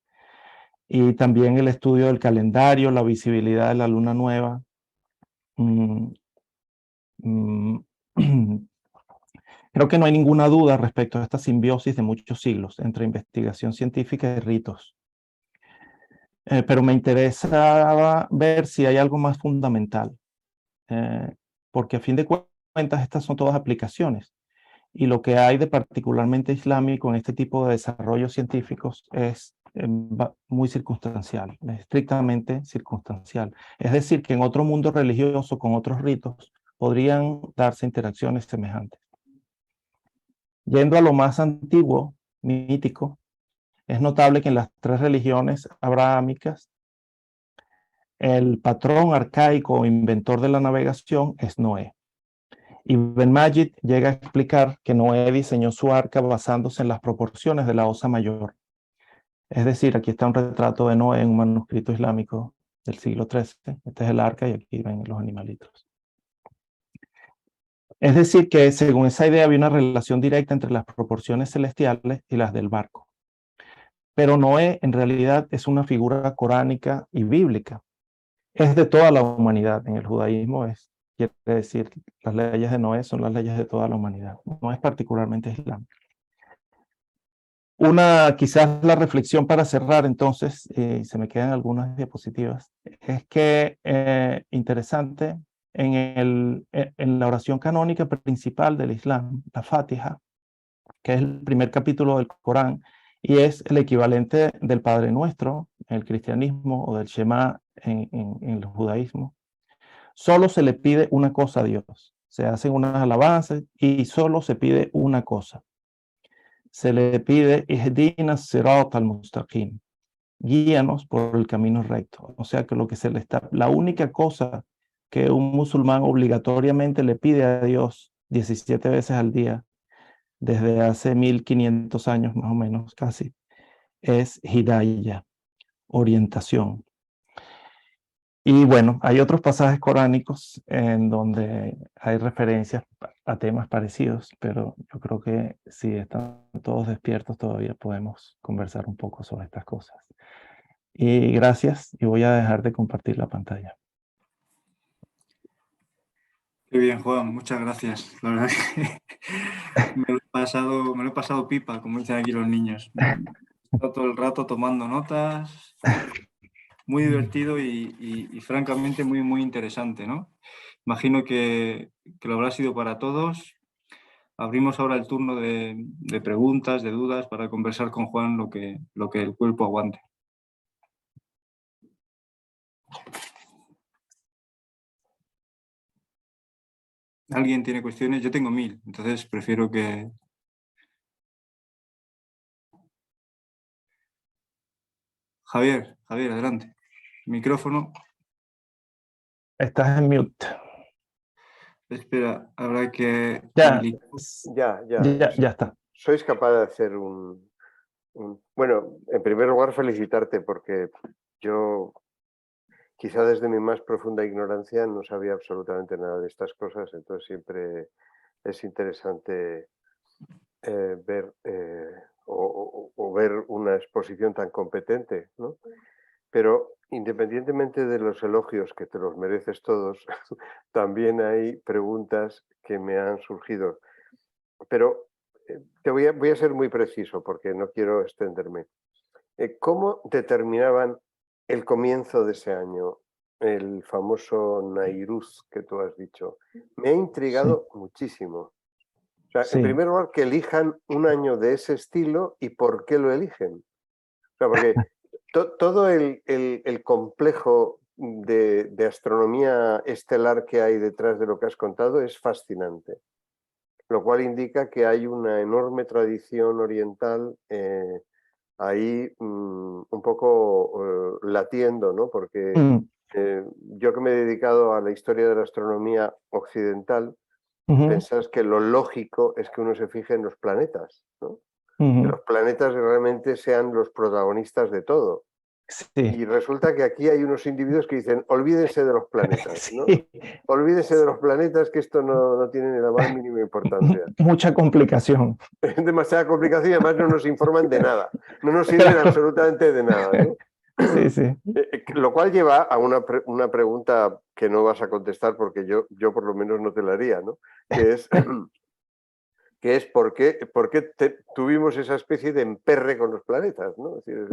B: Y también el estudio del calendario, la visibilidad de la luna nueva. Creo que no hay ninguna duda respecto a esta simbiosis de muchos siglos entre investigación científica y ritos. Pero me interesaba ver si hay algo más fundamental, porque a fin de cuentas estas son todas aplicaciones. Y lo que hay de particularmente islámico en este tipo de desarrollos científicos es muy circunstancial, es estrictamente circunstancial. Es decir, que en otro mundo religioso, con otros ritos, podrían darse interacciones semejantes. Yendo a lo más antiguo, mítico, es notable que en las 3 religiones abrahámicas, el patrón arcaico o inventor de la navegación es Noé. Ibn Majid llega a explicar que Noé diseñó su arca basándose en las proporciones de la Osa Mayor. Es decir, aquí está un retrato de Noé en un manuscrito islámico del siglo XIII. Este es el arca y aquí ven los animalitos. Es decir, que según esa idea había una relación directa entre las proporciones celestiales y las del barco. Pero Noé en realidad es una figura coránica y bíblica. Es de toda la humanidad. En el judaísmo quiere decir que las leyes de Noé son las leyes de toda la humanidad. No es particularmente islámica. Quizás la reflexión para cerrar entonces, se me quedan algunas diapositivas, es que interesante, en la oración canónica principal del Islam, la Fatiha, que es el primer capítulo del Corán, y es el equivalente del Padre Nuestro en el cristianismo o del Shema en el judaísmo. Solo se le pide una cosa a Dios. Se hacen unas alabanzas y solo se pide una cosa. Se le pide Ihdina Sirat al-Mustaqim. Guíanos por el camino recto. O sea que la única cosa que un musulmán obligatoriamente le pide a Dios 17 veces al día, desde hace 1500 años más o menos casi, es Hidayah, orientación. Y bueno, hay otros pasajes coránicos en donde hay referencias a temas parecidos, pero yo creo que si están todos despiertos todavía podemos conversar un poco sobre estas cosas. Y gracias, y voy a dejar de compartir la pantalla.
A: Qué bien, Juan, muchas gracias. La verdad que me lo he pasado pipa, como dicen aquí los niños. He estado todo el rato tomando notas. Muy divertido y francamente muy interesante, ¿no? Imagino que lo habrá sido para todos. Abrimos ahora el turno de preguntas, de dudas, para conversar con Juan lo que el cuerpo aguante. ¿Alguien tiene cuestiones? Yo tengo 1000, entonces prefiero que... Javier, adelante. Micrófono.
C: Estás en mute.
A: Espera, habrá que...
C: Ya está.
D: ¿Sois capaz de hacer Bueno, en primer lugar felicitarte porque yo, quizá desde mi más profunda ignorancia, no sabía absolutamente nada de estas cosas, entonces siempre es interesante ver o ver una exposición tan competente, ¿no? Pero independientemente de los elogios, que te los mereces todos, también hay preguntas que me han surgido. Pero voy a ser muy preciso porque no quiero extenderme. ¿Cómo determinaban el comienzo de ese año, el famoso Nairuz que tú has dicho? Me ha intrigado muchísimo. O sea, en primer lugar, que elijan un año de ese estilo y por qué lo eligen. O sea, porque todo el complejo de astronomía estelar que hay detrás de lo que has contado es fascinante, lo cual indica que hay una enorme tradición oriental ahí un poco latiendo, ¿no? Porque yo que me he dedicado a la historia de la astronomía occidental, pensás que lo lógico es que uno se fije en los planetas, ¿no? Que los planetas realmente sean los protagonistas de todo.
C: Sí.
D: Y resulta que aquí hay unos individuos que dicen, olvídense de los planetas, ¿no? Olvídense de los planetas, que esto no tiene ni la más mínima importancia.
C: Mucha complicación.
D: Demasiada complicación y además no nos informan de nada. No nos sirven absolutamente de nada, ¿no?
C: Sí.
D: Lo cual lleva a una pregunta que no vas a contestar porque yo por lo menos no te la haría, ¿no? Que es por qué tuvimos esa especie de emperre con los planetas, ¿no? Es decir,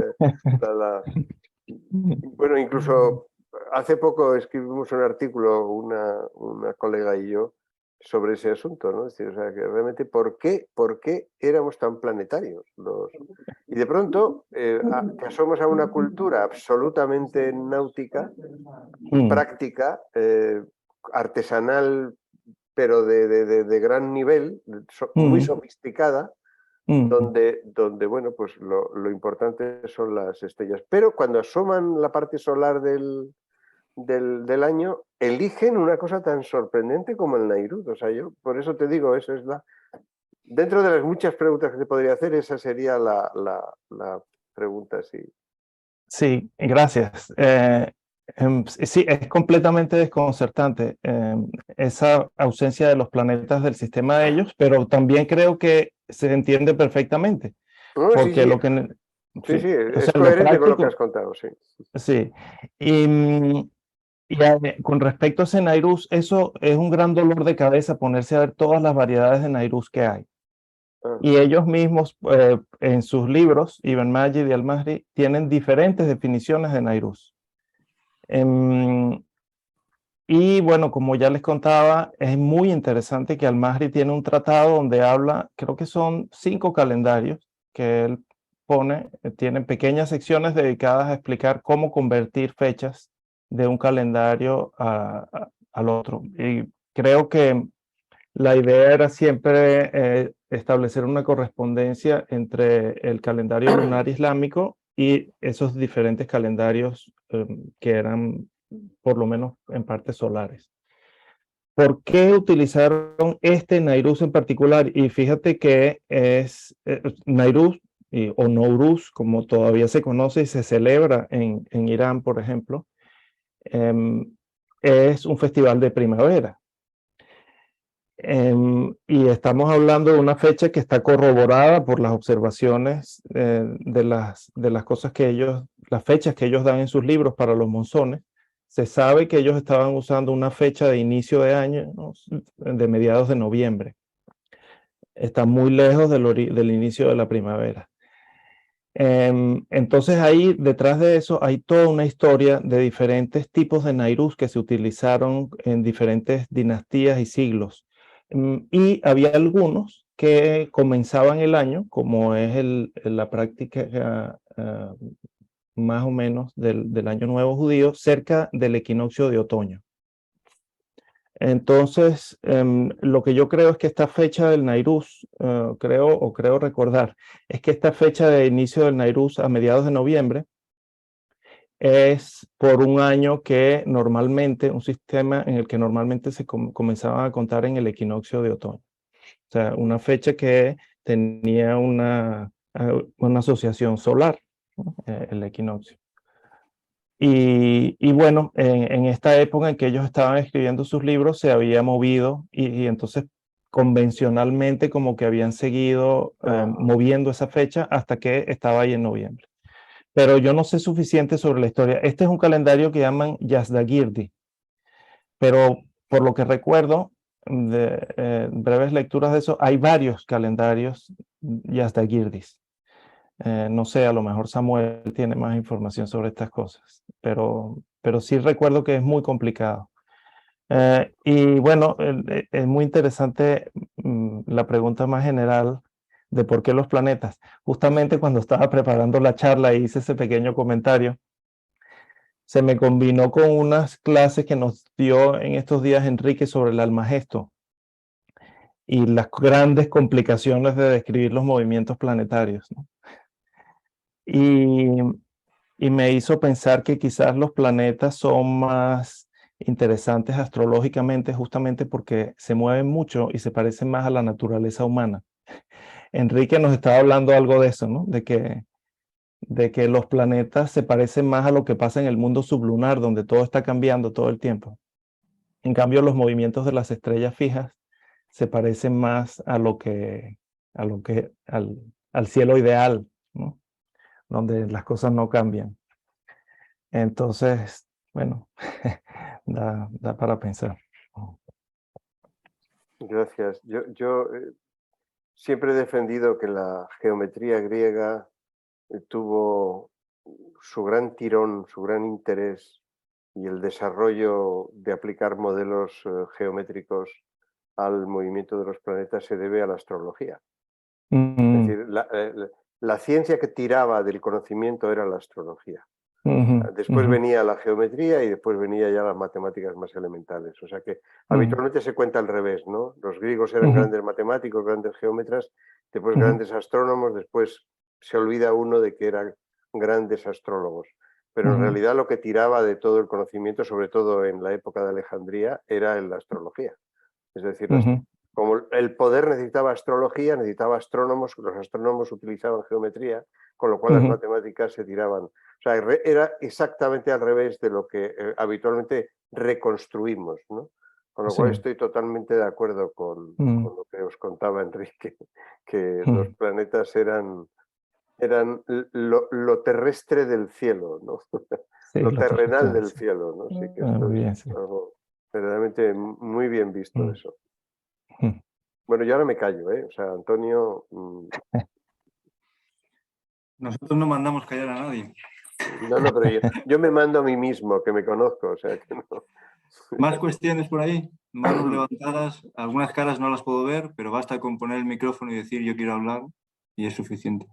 D: bueno, incluso hace poco escribimos un artículo, una colega y yo, sobre ese asunto, ¿no? Es decir, o sea, que realmente ¿por qué éramos tan planetarios? Y de pronto que asomos a una cultura absolutamente náutica, práctica, artesanal, pero de gran nivel, muy sofisticada, donde bueno, pues lo importante son las estrellas. Pero cuando asoman la parte solar del año, eligen una cosa tan sorprendente como el Nairuz. O sea, yo por eso te digo, eso es dentro de las muchas preguntas que te podría hacer, esa sería la pregunta, sí.
C: Sí, gracias. Sí, es completamente desconcertante esa ausencia de los planetas del sistema de ellos, pero también creo que se entiende perfectamente.
D: No,
C: porque
D: sí.
C: lo que...
D: Sí, es coherente con lo que has contado, sí.
C: Sí. Con respecto a ese Nairuz, eso es un gran dolor de cabeza, ponerse a ver todas las variedades de Nairuz que hay. Y ellos mismos, en sus libros, Ibn Majid y Al-Mahri, tienen diferentes definiciones de Nairuz. Y bueno, como ya les contaba, es muy interesante que Al-Mahri tiene un tratado donde habla, creo que son 5 calendarios que él pone, tienen pequeñas secciones dedicadas a explicar cómo convertir fechas de un calendario al otro. Y creo que la idea era siempre establecer una correspondencia entre el calendario lunar islámico y esos diferentes calendarios que eran por lo menos en parte solares. ¿Por qué utilizaron este Nairuz en particular? Y fíjate que es Nairuz o Nowruz, como todavía se conoce y se celebra en Irán, por ejemplo, es un festival de primavera. Y estamos hablando de una fecha que está corroborada por las observaciones de las cosas que ellos, las fechas que ellos dan en sus libros para los monzones. Se sabe que ellos estaban usando una fecha de inicio de año, ¿no?, de mediados de noviembre. Está muy lejos del inicio de la primavera. Entonces ahí, detrás de eso, hay toda una historia de diferentes tipos de Nairuz que se utilizaron en diferentes dinastías y siglos. Y había algunos que comenzaban el año, como es la práctica más o menos del Año Nuevo Judío, cerca del equinoccio de otoño. Entonces, lo que yo creo es que esta fecha del Nairuz, creo recordar, es que esta fecha de inicio del Nairuz a mediados de noviembre es por un año que normalmente, un sistema en el que normalmente se comenzaban a contar en el equinoccio de otoño. O sea, una fecha que tenía una asociación solar, ¿no?, el equinoccio. Y bueno, en esta época en que ellos estaban escribiendo sus libros se había movido y entonces convencionalmente como que habían seguido moviendo esa fecha hasta que estaba ahí en noviembre. Pero yo no sé suficiente sobre la historia. Este es un calendario que llaman Yazdagirdi, pero por lo que recuerdo de breves lecturas de eso, hay varios calendarios Yazdagirdis. No sé, a lo mejor Samuel tiene más información sobre estas cosas, pero sí recuerdo que es muy complicado. Y bueno, es muy interesante la pregunta más general de por qué los planetas. Justamente cuando estaba preparando la charla y hice ese pequeño comentario, se me combinó con unas clases que nos dio en estos días Enrique sobre el Almagesto y las grandes complicaciones de describir los movimientos planetarios, ¿no? Y me hizo pensar que quizás los planetas son más interesantes astrológicamente justamente porque se mueven mucho y se parecen más a la naturaleza humana. Enrique nos estaba hablando algo de eso, ¿no? De que los planetas se parecen más a lo que pasa en el mundo sublunar, donde todo está cambiando todo el tiempo. En cambio, los movimientos de las estrellas fijas se parecen más al cielo ideal, ¿no?, donde las cosas no cambian. Entonces, bueno, da para pensar.
D: Gracias. Yo siempre he defendido que la geometría griega tuvo su gran tirón, su gran interés y el desarrollo de aplicar modelos geométricos al movimiento de los planetas se debe a la astrología. Es decir, la ciencia que tiraba del conocimiento era la astrología. Después venía la geometría y después venía ya las matemáticas más elementales. O sea que habitualmente se cuenta al revés, ¿no? Los griegos eran grandes matemáticos, grandes geómetras, después grandes astrónomos, después se olvida uno de que eran grandes astrólogos. Pero en realidad lo que tiraba de todo el conocimiento, sobre todo en la época de Alejandría, era la astrología. Es decir, como el poder necesitaba astrología, necesitaba astrónomos, los astrónomos utilizaban geometría, con lo cual las matemáticas se tiraban. O sea, era exactamente al revés de lo que habitualmente reconstruimos, ¿no? Con lo cual estoy totalmente de acuerdo con lo que os contaba Enrique, que los planetas eran lo terrestre del cielo, ¿no?
C: Sí,
D: lo
C: lo
D: terrenal
C: terrestre,
D: del
C: sí.
D: cielo, ¿no? Sí, que
C: Muy
D: esto
C: bien,
D: es
C: sí.
D: algo verdaderamente muy bien visto eso. Bueno, yo ahora me callo, ¿eh? O sea, Antonio...
A: Nosotros no mandamos callar a nadie.
D: No, pero yo me mando a mí mismo, que me conozco, o sea, que no.
A: Más cuestiones por ahí, manos levantadas, algunas caras no las puedo ver, pero basta con poner el micrófono y decir yo quiero hablar y es suficiente.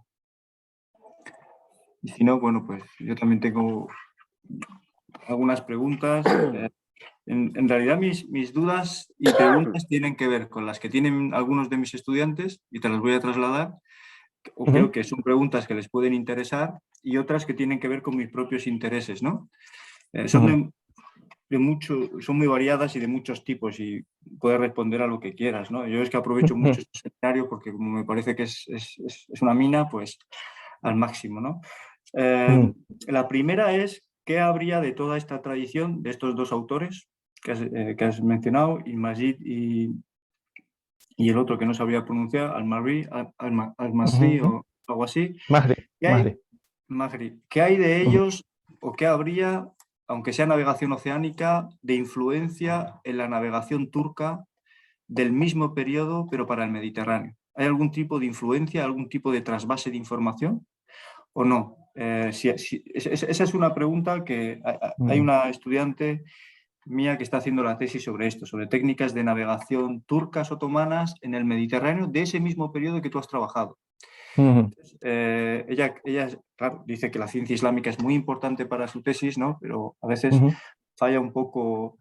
A: Y si no, bueno, pues yo también tengo algunas preguntas. En realidad mis dudas y preguntas tienen que ver con las que tienen algunos de mis estudiantes y te las voy a trasladar, o creo que son preguntas que les pueden interesar, y otras que tienen que ver con mis propios intereses, ¿no? Son son muy variadas y de muchos tipos y puedes responder a lo que quieras, ¿no? Yo es que aprovecho mucho este seminario porque como me parece que es una mina, pues al máximo, ¿no? La primera es, ¿qué habría de toda esta tradición de estos dos autores que has mencionado, Al-Majid y el otro que no sabría pronunciar, Al-Masri o algo así? ¿Qué hay de ellos o qué habría, aunque sea navegación oceánica, de influencia en la navegación turca del mismo periodo, pero para el Mediterráneo? ¿Hay algún tipo de influencia, algún tipo de trasvase de información o no? Esa es una pregunta que hay una estudiante mía que está haciendo la tesis sobre esto, sobre técnicas de navegación turcas otomanas en el Mediterráneo de ese mismo periodo que tú has trabajado. Ella claro, dice que la ciencia islámica es muy importante para su tesis, ¿no? Pero a veces falla un poco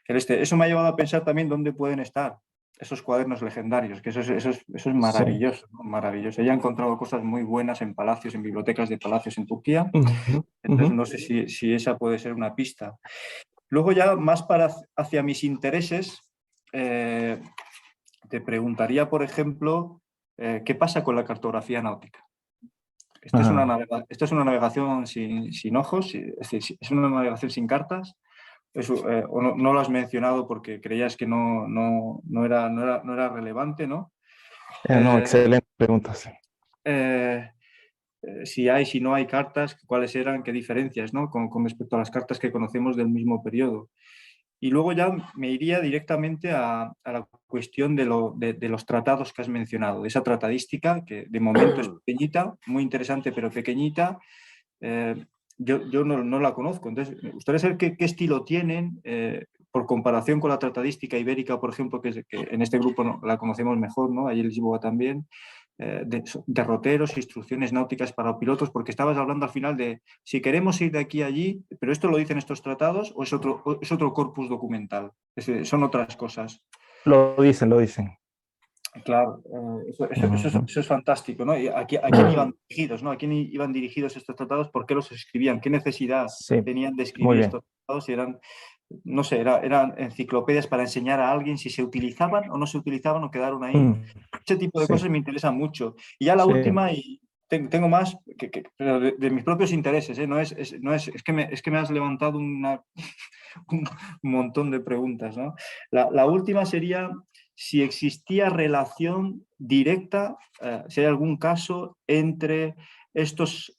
A: Eso me ha llevado a pensar también dónde pueden estar esos cuadernos legendarios, que eso es maravilloso, ¿no? Maravilloso. Ella ha encontrado cosas muy buenas en palacios, en bibliotecas de palacios en Turquía. Entonces no sé si esa puede ser una pista. Luego ya más hacia mis intereses, te preguntaría, por ejemplo, ¿qué pasa con la cartografía náutica? Esto es una navegación sin ojos, es decir, es una navegación sin cartas. O no lo has mencionado porque creías que no era relevante, ¿no?
C: No, excelente pregunta, sí.
A: Si no hay cartas, cuáles eran, qué diferencias, ¿no? Con respecto a las cartas que conocemos del mismo periodo. Y luego ya me iría directamente a la cuestión de los tratados que has mencionado, de esa tratadística que de momento es pequeñita, muy interesante, pero pequeñita. Yo no la conozco, entonces me gustaría saber qué estilo tienen, por comparación con la tratadística ibérica, por ejemplo, que en este grupo la conocemos mejor, ¿no? Allí en Lisboa también. Derroteros, instrucciones náuticas para pilotos, porque estabas hablando al final de si queremos ir de aquí a allí, pero ¿esto lo dicen estos tratados o es otro corpus documental? Son otras cosas.
C: Lo dicen.
A: Claro, eso es fantástico, ¿no? ¿A quién iban dirigidos, ¿no? ¿A quién iban dirigidos estos tratados? ¿Por qué los escribían? ¿Qué necesidad tenían de escribir estos tratados? Si eran, no sé, eran enciclopedias para enseñar a alguien si se utilizaban o no se utilizaban o quedaron ahí. Ese tipo de cosas me interesan mucho. Y ya la última, y tengo más pero de mis propios intereses, ¿eh? Es que me has levantado un montón de preguntas, ¿no? La última sería si existía relación directa, si hay algún caso entre estos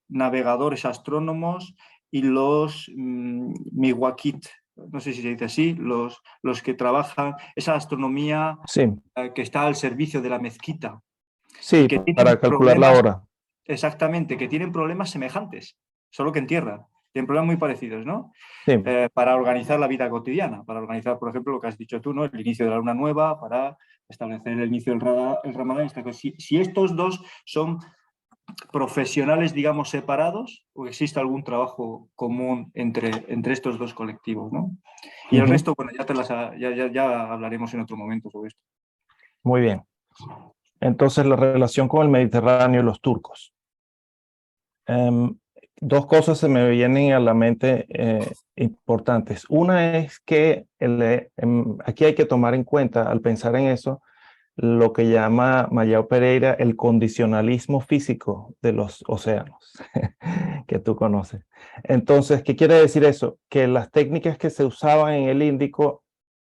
A: navegadores astrónomos y los miwakit, no sé si se dice así, los que trabajan esa astronomía que está al servicio de la mezquita.
C: Sí,
A: que
C: para calcular la hora.
A: Exactamente, que tienen problemas semejantes, solo que en tierra. Tienen problemas muy parecidos, ¿no?
C: Sí.
A: Para organizar la vida cotidiana, para organizar, por ejemplo, lo que has dicho tú, ¿no? El inicio de la luna nueva, para establecer el inicio del Ramadán. Si estos dos son profesionales, digamos, separados, o existe algún trabajo común entre estos dos colectivos, ¿no? Y el resto, bueno, ya hablaremos en otro momento sobre esto.
C: Muy bien. Entonces, la relación con el Mediterráneo y los turcos. Dos cosas se me vienen a la mente importantes. Una es que aquí hay que tomar en cuenta, al pensar en eso, lo que llama Mayao Pereira el condicionalismo físico de los océanos, que tú conoces. Entonces, ¿qué quiere decir eso? Que las técnicas que se usaban en el Índico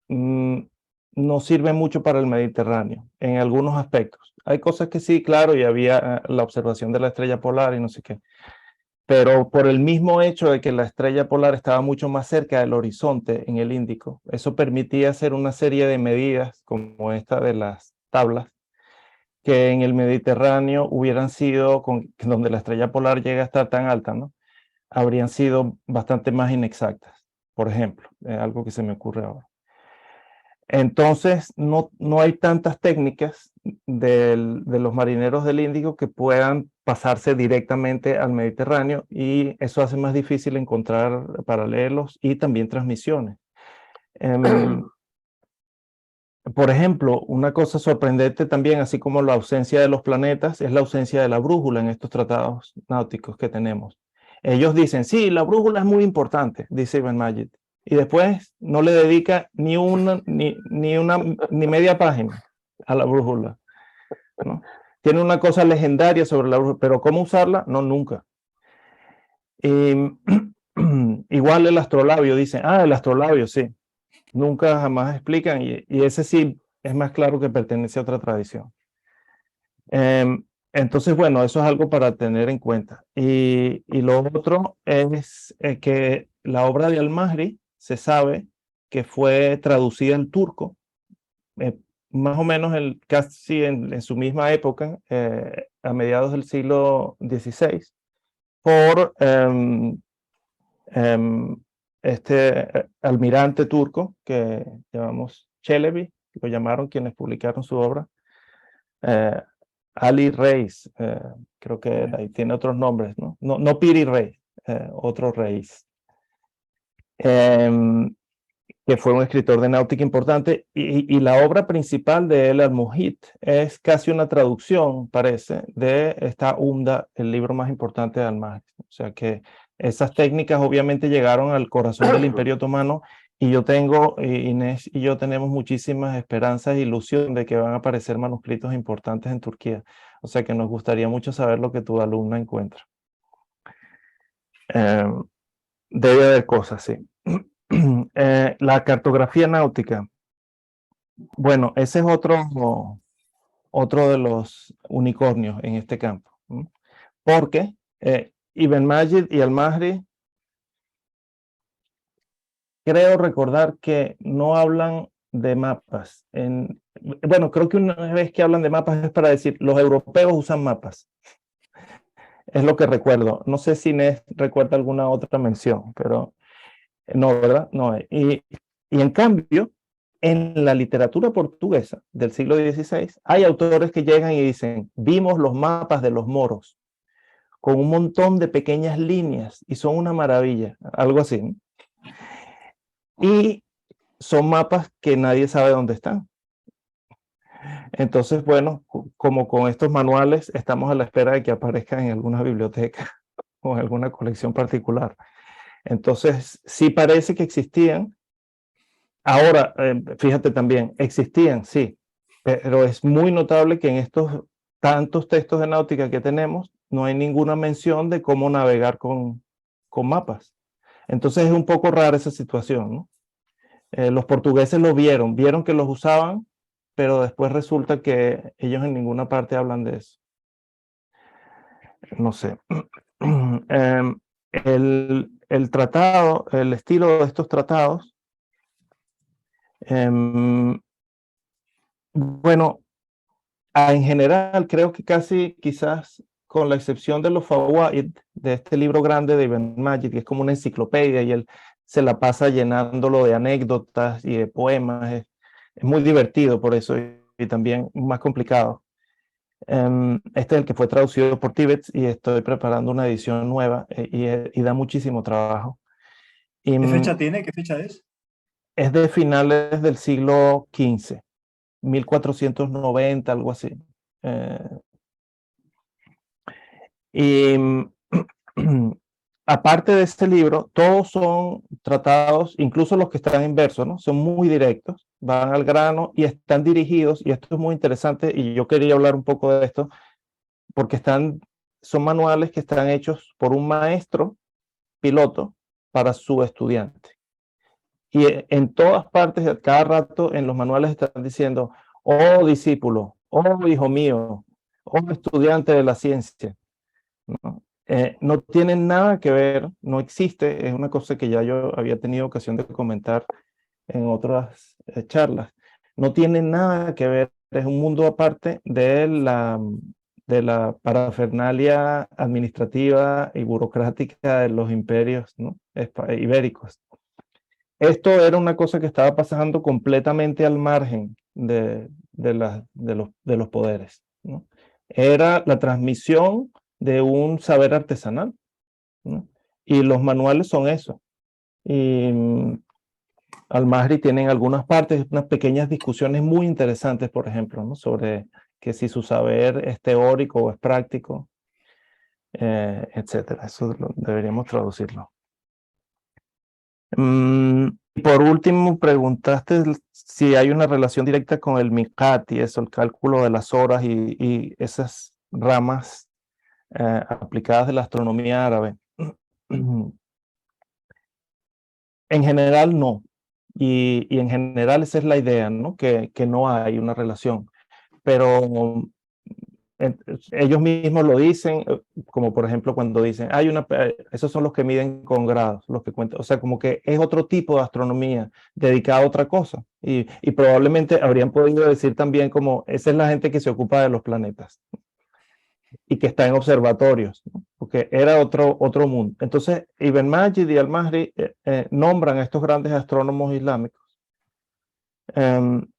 C: no sirven mucho para el Mediterráneo, en algunos aspectos. Hay cosas que sí, claro, y había la observación de la estrella polar y no sé qué. pero por el mismo hecho de que la estrella polar estaba mucho más cerca del horizonte en el Índico, eso permitía hacer una serie de medidas como esta de las tablas, que en el Mediterráneo hubieran sido, donde la estrella polar llega a estar tan alta, ¿no? Habrían sido bastante más inexactas, por ejemplo, algo que se me ocurre ahora. Entonces, no hay tantas técnicas de los marineros del Índico que puedan pasarse directamente al Mediterráneo, y eso hace más difícil encontrar paralelos y también transmisiones. Por ejemplo, una cosa sorprendente también, así como la ausencia de los planetas, es la ausencia de la brújula en estos tratados náuticos que tenemos. Ellos dicen, sí, la brújula es muy importante, dice Ibn Majid, y después no le dedica ni media página a la brújula, ¿no? Tiene una cosa legendaria sobre la brújula, pero ¿cómo usarla? No, nunca. Igual el astrolabio, dicen, el astrolabio, sí. Nunca jamás explican, y ese sí es más claro que pertenece a otra tradición. Entonces, bueno, eso es algo para tener en cuenta. Y lo otro es que la obra de Al-Mahri se sabe que fue traducida en turco, más o menos casi en su misma época, a mediados del siglo XVI, por este almirante turco que llamamos Çelebi, lo llamaron quienes publicaron su obra, Ali Reis, creo que era, y tiene otros nombres, no Piri Reis, otro Reis, que fue un escritor de náutica importante, y la obra principal de él, Al-Muhit, es casi una traducción, parece, de esta Umda, el libro más importante de Al-Mahdi. O sea que esas técnicas obviamente llegaron al corazón del Imperio Otomano, y Inés y yo tenemos muchísimas esperanzas e ilusión de que van a aparecer manuscritos importantes en Turquía. O sea que nos gustaría mucho saber lo que tu alumna encuentra. Debe haber cosas, sí. La cartografía náutica. Bueno, ese es otro de los unicornios en este campo, porque Ibn Majid y Al-Mahri, creo recordar que no hablan de mapas. Bueno, creo que una vez que hablan de mapas es para decir, los europeos usan mapas. Es lo que recuerdo. No sé si Inés recuerda alguna otra mención, pero no, ¿verdad? No. Y en cambio, en la literatura portuguesa del siglo XVI, hay autores que llegan y dicen, vimos los mapas de los moros con un montón de pequeñas líneas y son una maravilla, algo así, ¿no? Y son mapas que nadie sabe dónde están. Entonces, bueno, como con estos manuales, estamos a la espera de que aparezcan en alguna biblioteca o en alguna colección particular. Entonces, sí parece que existían. Ahora, fíjate también, existían, sí, pero es muy notable que en estos tantos textos de náutica que tenemos, no hay ninguna mención de cómo navegar con mapas. Entonces es un poco rara esa situación, ¿no? Los portugueses lo vieron que los usaban, pero después resulta que ellos en ninguna parte hablan de eso. No sé. El tratado, el estilo de estos tratados, bueno, en general creo que casi, quizás con la excepción de los Fawaid, de este libro grande de Ibn Majid, que es como una enciclopedia, y él se la pasa llenándolo de anécdotas y de poemas, es muy divertido por eso, y también más complicado. Este es el que fue traducido por Tibbets, y estoy preparando una edición nueva, y da muchísimo trabajo.
A: ¿Qué fecha tiene? ¿Qué fecha es?
C: Es de finales del siglo XV, 1490, algo así. Aparte de este libro, todos son tratados, incluso los que están en verso, ¿no? Son muy directos, van al grano y están dirigidos, y esto es muy interesante, y yo quería hablar un poco de esto, porque son manuales que están hechos por un maestro piloto para su estudiante. Y en todas partes, a cada rato, en los manuales están diciendo, oh discípulo, oh hijo mío, oh estudiante de la ciencia, ¿no? no tienen nada que ver, no existe, es una cosa que ya yo había tenido ocasión de comentar en otras charlas, no tiene nada que ver, es un mundo aparte de la parafernalia administrativa y burocrática de los imperios, ¿no? Ibéricos. Esto era una cosa que estaba pasando completamente al margen de los poderes, ¿no? Era la transmisión de un saber artesanal, ¿no? Y los manuales son eso. Y Al-Mahri tienen algunas partes, unas pequeñas discusiones muy interesantes, por ejemplo, ¿no? Sobre que si su saber es teórico o es práctico, etcétera. Eso deberíamos traducirlo. Y por último, preguntaste si hay una relación directa con el Miqat y eso, el cálculo de las horas y esas ramas aplicadas de la astronomía árabe. En general, no. Y en general esa es la idea, ¿no? Que no hay una relación. Pero ellos mismos lo dicen, como por ejemplo cuando dicen, esos son los que miden con grados, los que cuentan. O sea, como que es otro tipo de astronomía dedicada a otra cosa. Y probablemente habrían podido decir también como, esa es la gente que se ocupa de los planetas y que está en observatorios, ¿no? Porque era otro mundo. Entonces, Ibn Majid y Al-Mahri nombran a estos grandes astrónomos islámicos,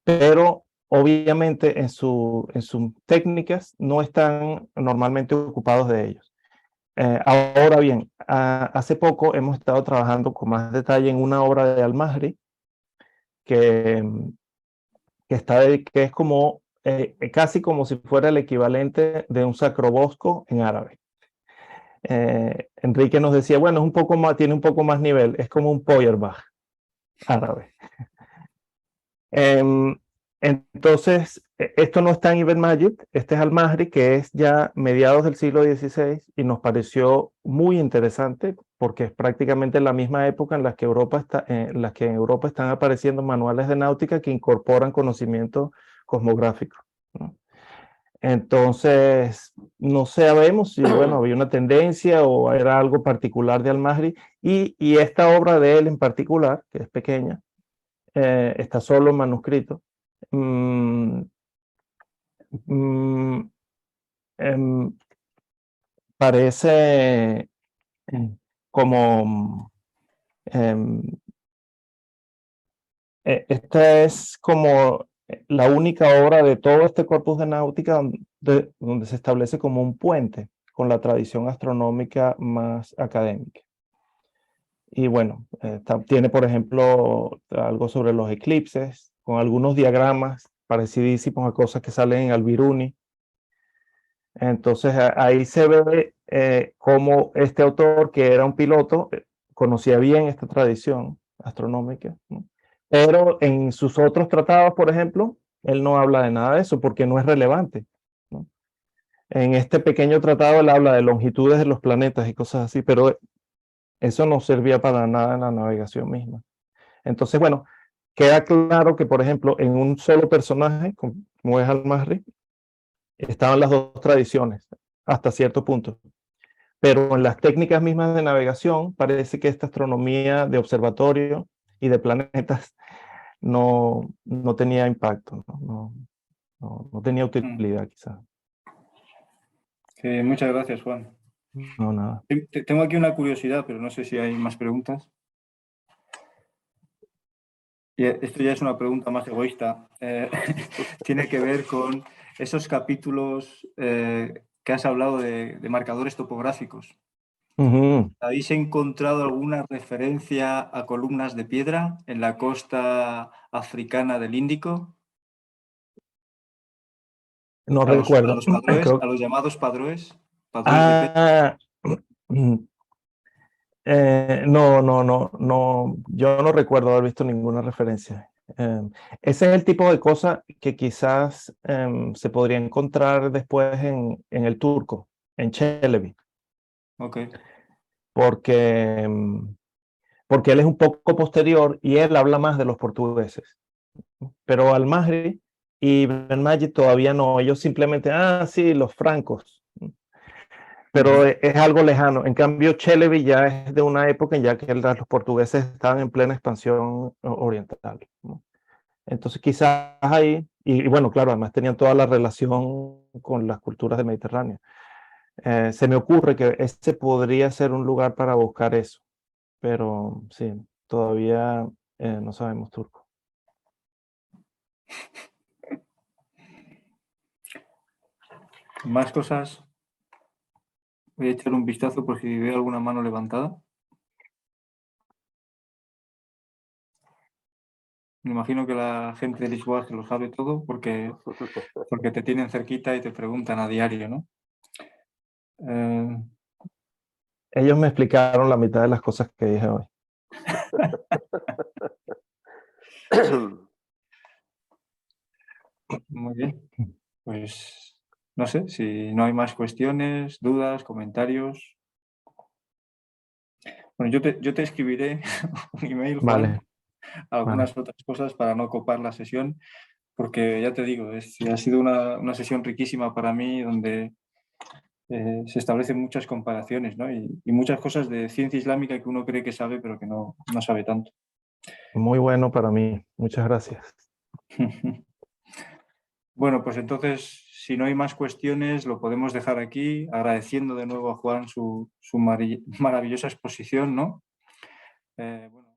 C: pero obviamente en sus técnicas no están normalmente ocupados de ellos. Ahora bien, hace poco hemos estado trabajando con más detalle en una obra de Al-Mahri que es como casi como si fuera el equivalente de un sacrobosco en árabe. Enrique nos decía, bueno, es un poco más, tiene un poco más nivel, es como un Feuerbach árabe. Entonces, esto no está en Ibn Majid, este es Al-Mahri, que es ya mediados del siglo XVI y nos pareció muy interesante porque es prácticamente la misma época en la que en Europa están apareciendo manuales de náutica que incorporan conocimiento cosmográfico, ¿no? Entonces, no sabemos si, bueno, había una tendencia o era algo particular de Al-Mahri y esta obra de él en particular, que es pequeña, está solo en manuscrito. Parece como esta es como la única obra de todo este corpus de náutica donde se establece como un puente con la tradición astronómica más académica. Y bueno, tiene por ejemplo algo sobre los eclipses, con algunos diagramas parecidísimos a cosas que salen en Al-Biruni. Entonces ahí se ve cómo este autor, que era un piloto, conocía bien esta tradición astronómica, ¿no? Pero en sus otros tratados, por ejemplo, él no habla de nada de eso porque no es relevante, ¿no? En este pequeño tratado él habla de longitudes de los planetas y cosas así, pero eso no servía para nada en la navegación misma. Entonces, bueno, queda claro que, por ejemplo, en un solo personaje, como es Al-Mahri, estaban las dos tradiciones hasta cierto punto. Pero en las técnicas mismas de navegación, parece que esta astronomía de observatorio y de planetas no tenía impacto, no tenía utilidad quizás.
A: Muchas gracias, Juan.
C: No, nada.
A: Tengo aquí una curiosidad, pero no sé si hay más preguntas. Y esto ya es una pregunta más egoísta. Tiene que ver con esos capítulos que has hablado de marcadores topográficos. ¿Habéis encontrado alguna referencia a columnas de piedra en la costa africana del Índico?
C: No recuerdo.
A: A los llamados padroes. De piedra.
C: No, yo no recuerdo haber visto ninguna referencia. Ese es el tipo de cosa que quizás se podría encontrar después en el turco, en Çelebi.
A: Okay.
C: Porque él es un poco posterior y él habla más de los portugueses. Pero Al-Mahri y Ibn Majid todavía no, ellos simplemente, sí, los francos. pero es algo lejano. En cambio, Chelebi ya es de una época en ya que los portugueses estaban en plena expansión oriental, ¿no? Entonces quizás ahí, y bueno, claro, además tenían toda la relación con las culturas del Mediterráneo. Se me ocurre que este podría ser un lugar para buscar eso, pero sí, todavía no sabemos turco.
A: Más cosas. Voy a echar un vistazo por si veo alguna mano levantada. Me imagino que la gente de Lisboa se lo sabe todo porque te tienen cerquita y te preguntan a diario, ¿no?
C: Ellos me explicaron la mitad de las cosas que dije hoy.
A: Muy bien. Pues no sé, si no hay más cuestiones, dudas, comentarios. Bueno, yo te escribiré un email, Juan,
C: Vale,
A: algunas
C: vale.
A: otras cosas para no copar la sesión, porque ya te digo, ha sido una sesión riquísima para mí donde se establecen muchas comparaciones, ¿no? Y muchas cosas de ciencia islámica que uno cree que sabe, pero que no sabe tanto.
C: Muy bueno para mí. Muchas gracias.
A: Bueno, pues entonces, si no hay más cuestiones, lo podemos dejar aquí, agradeciendo de nuevo a Juan su maravillosa exposición, ¿no? Bueno.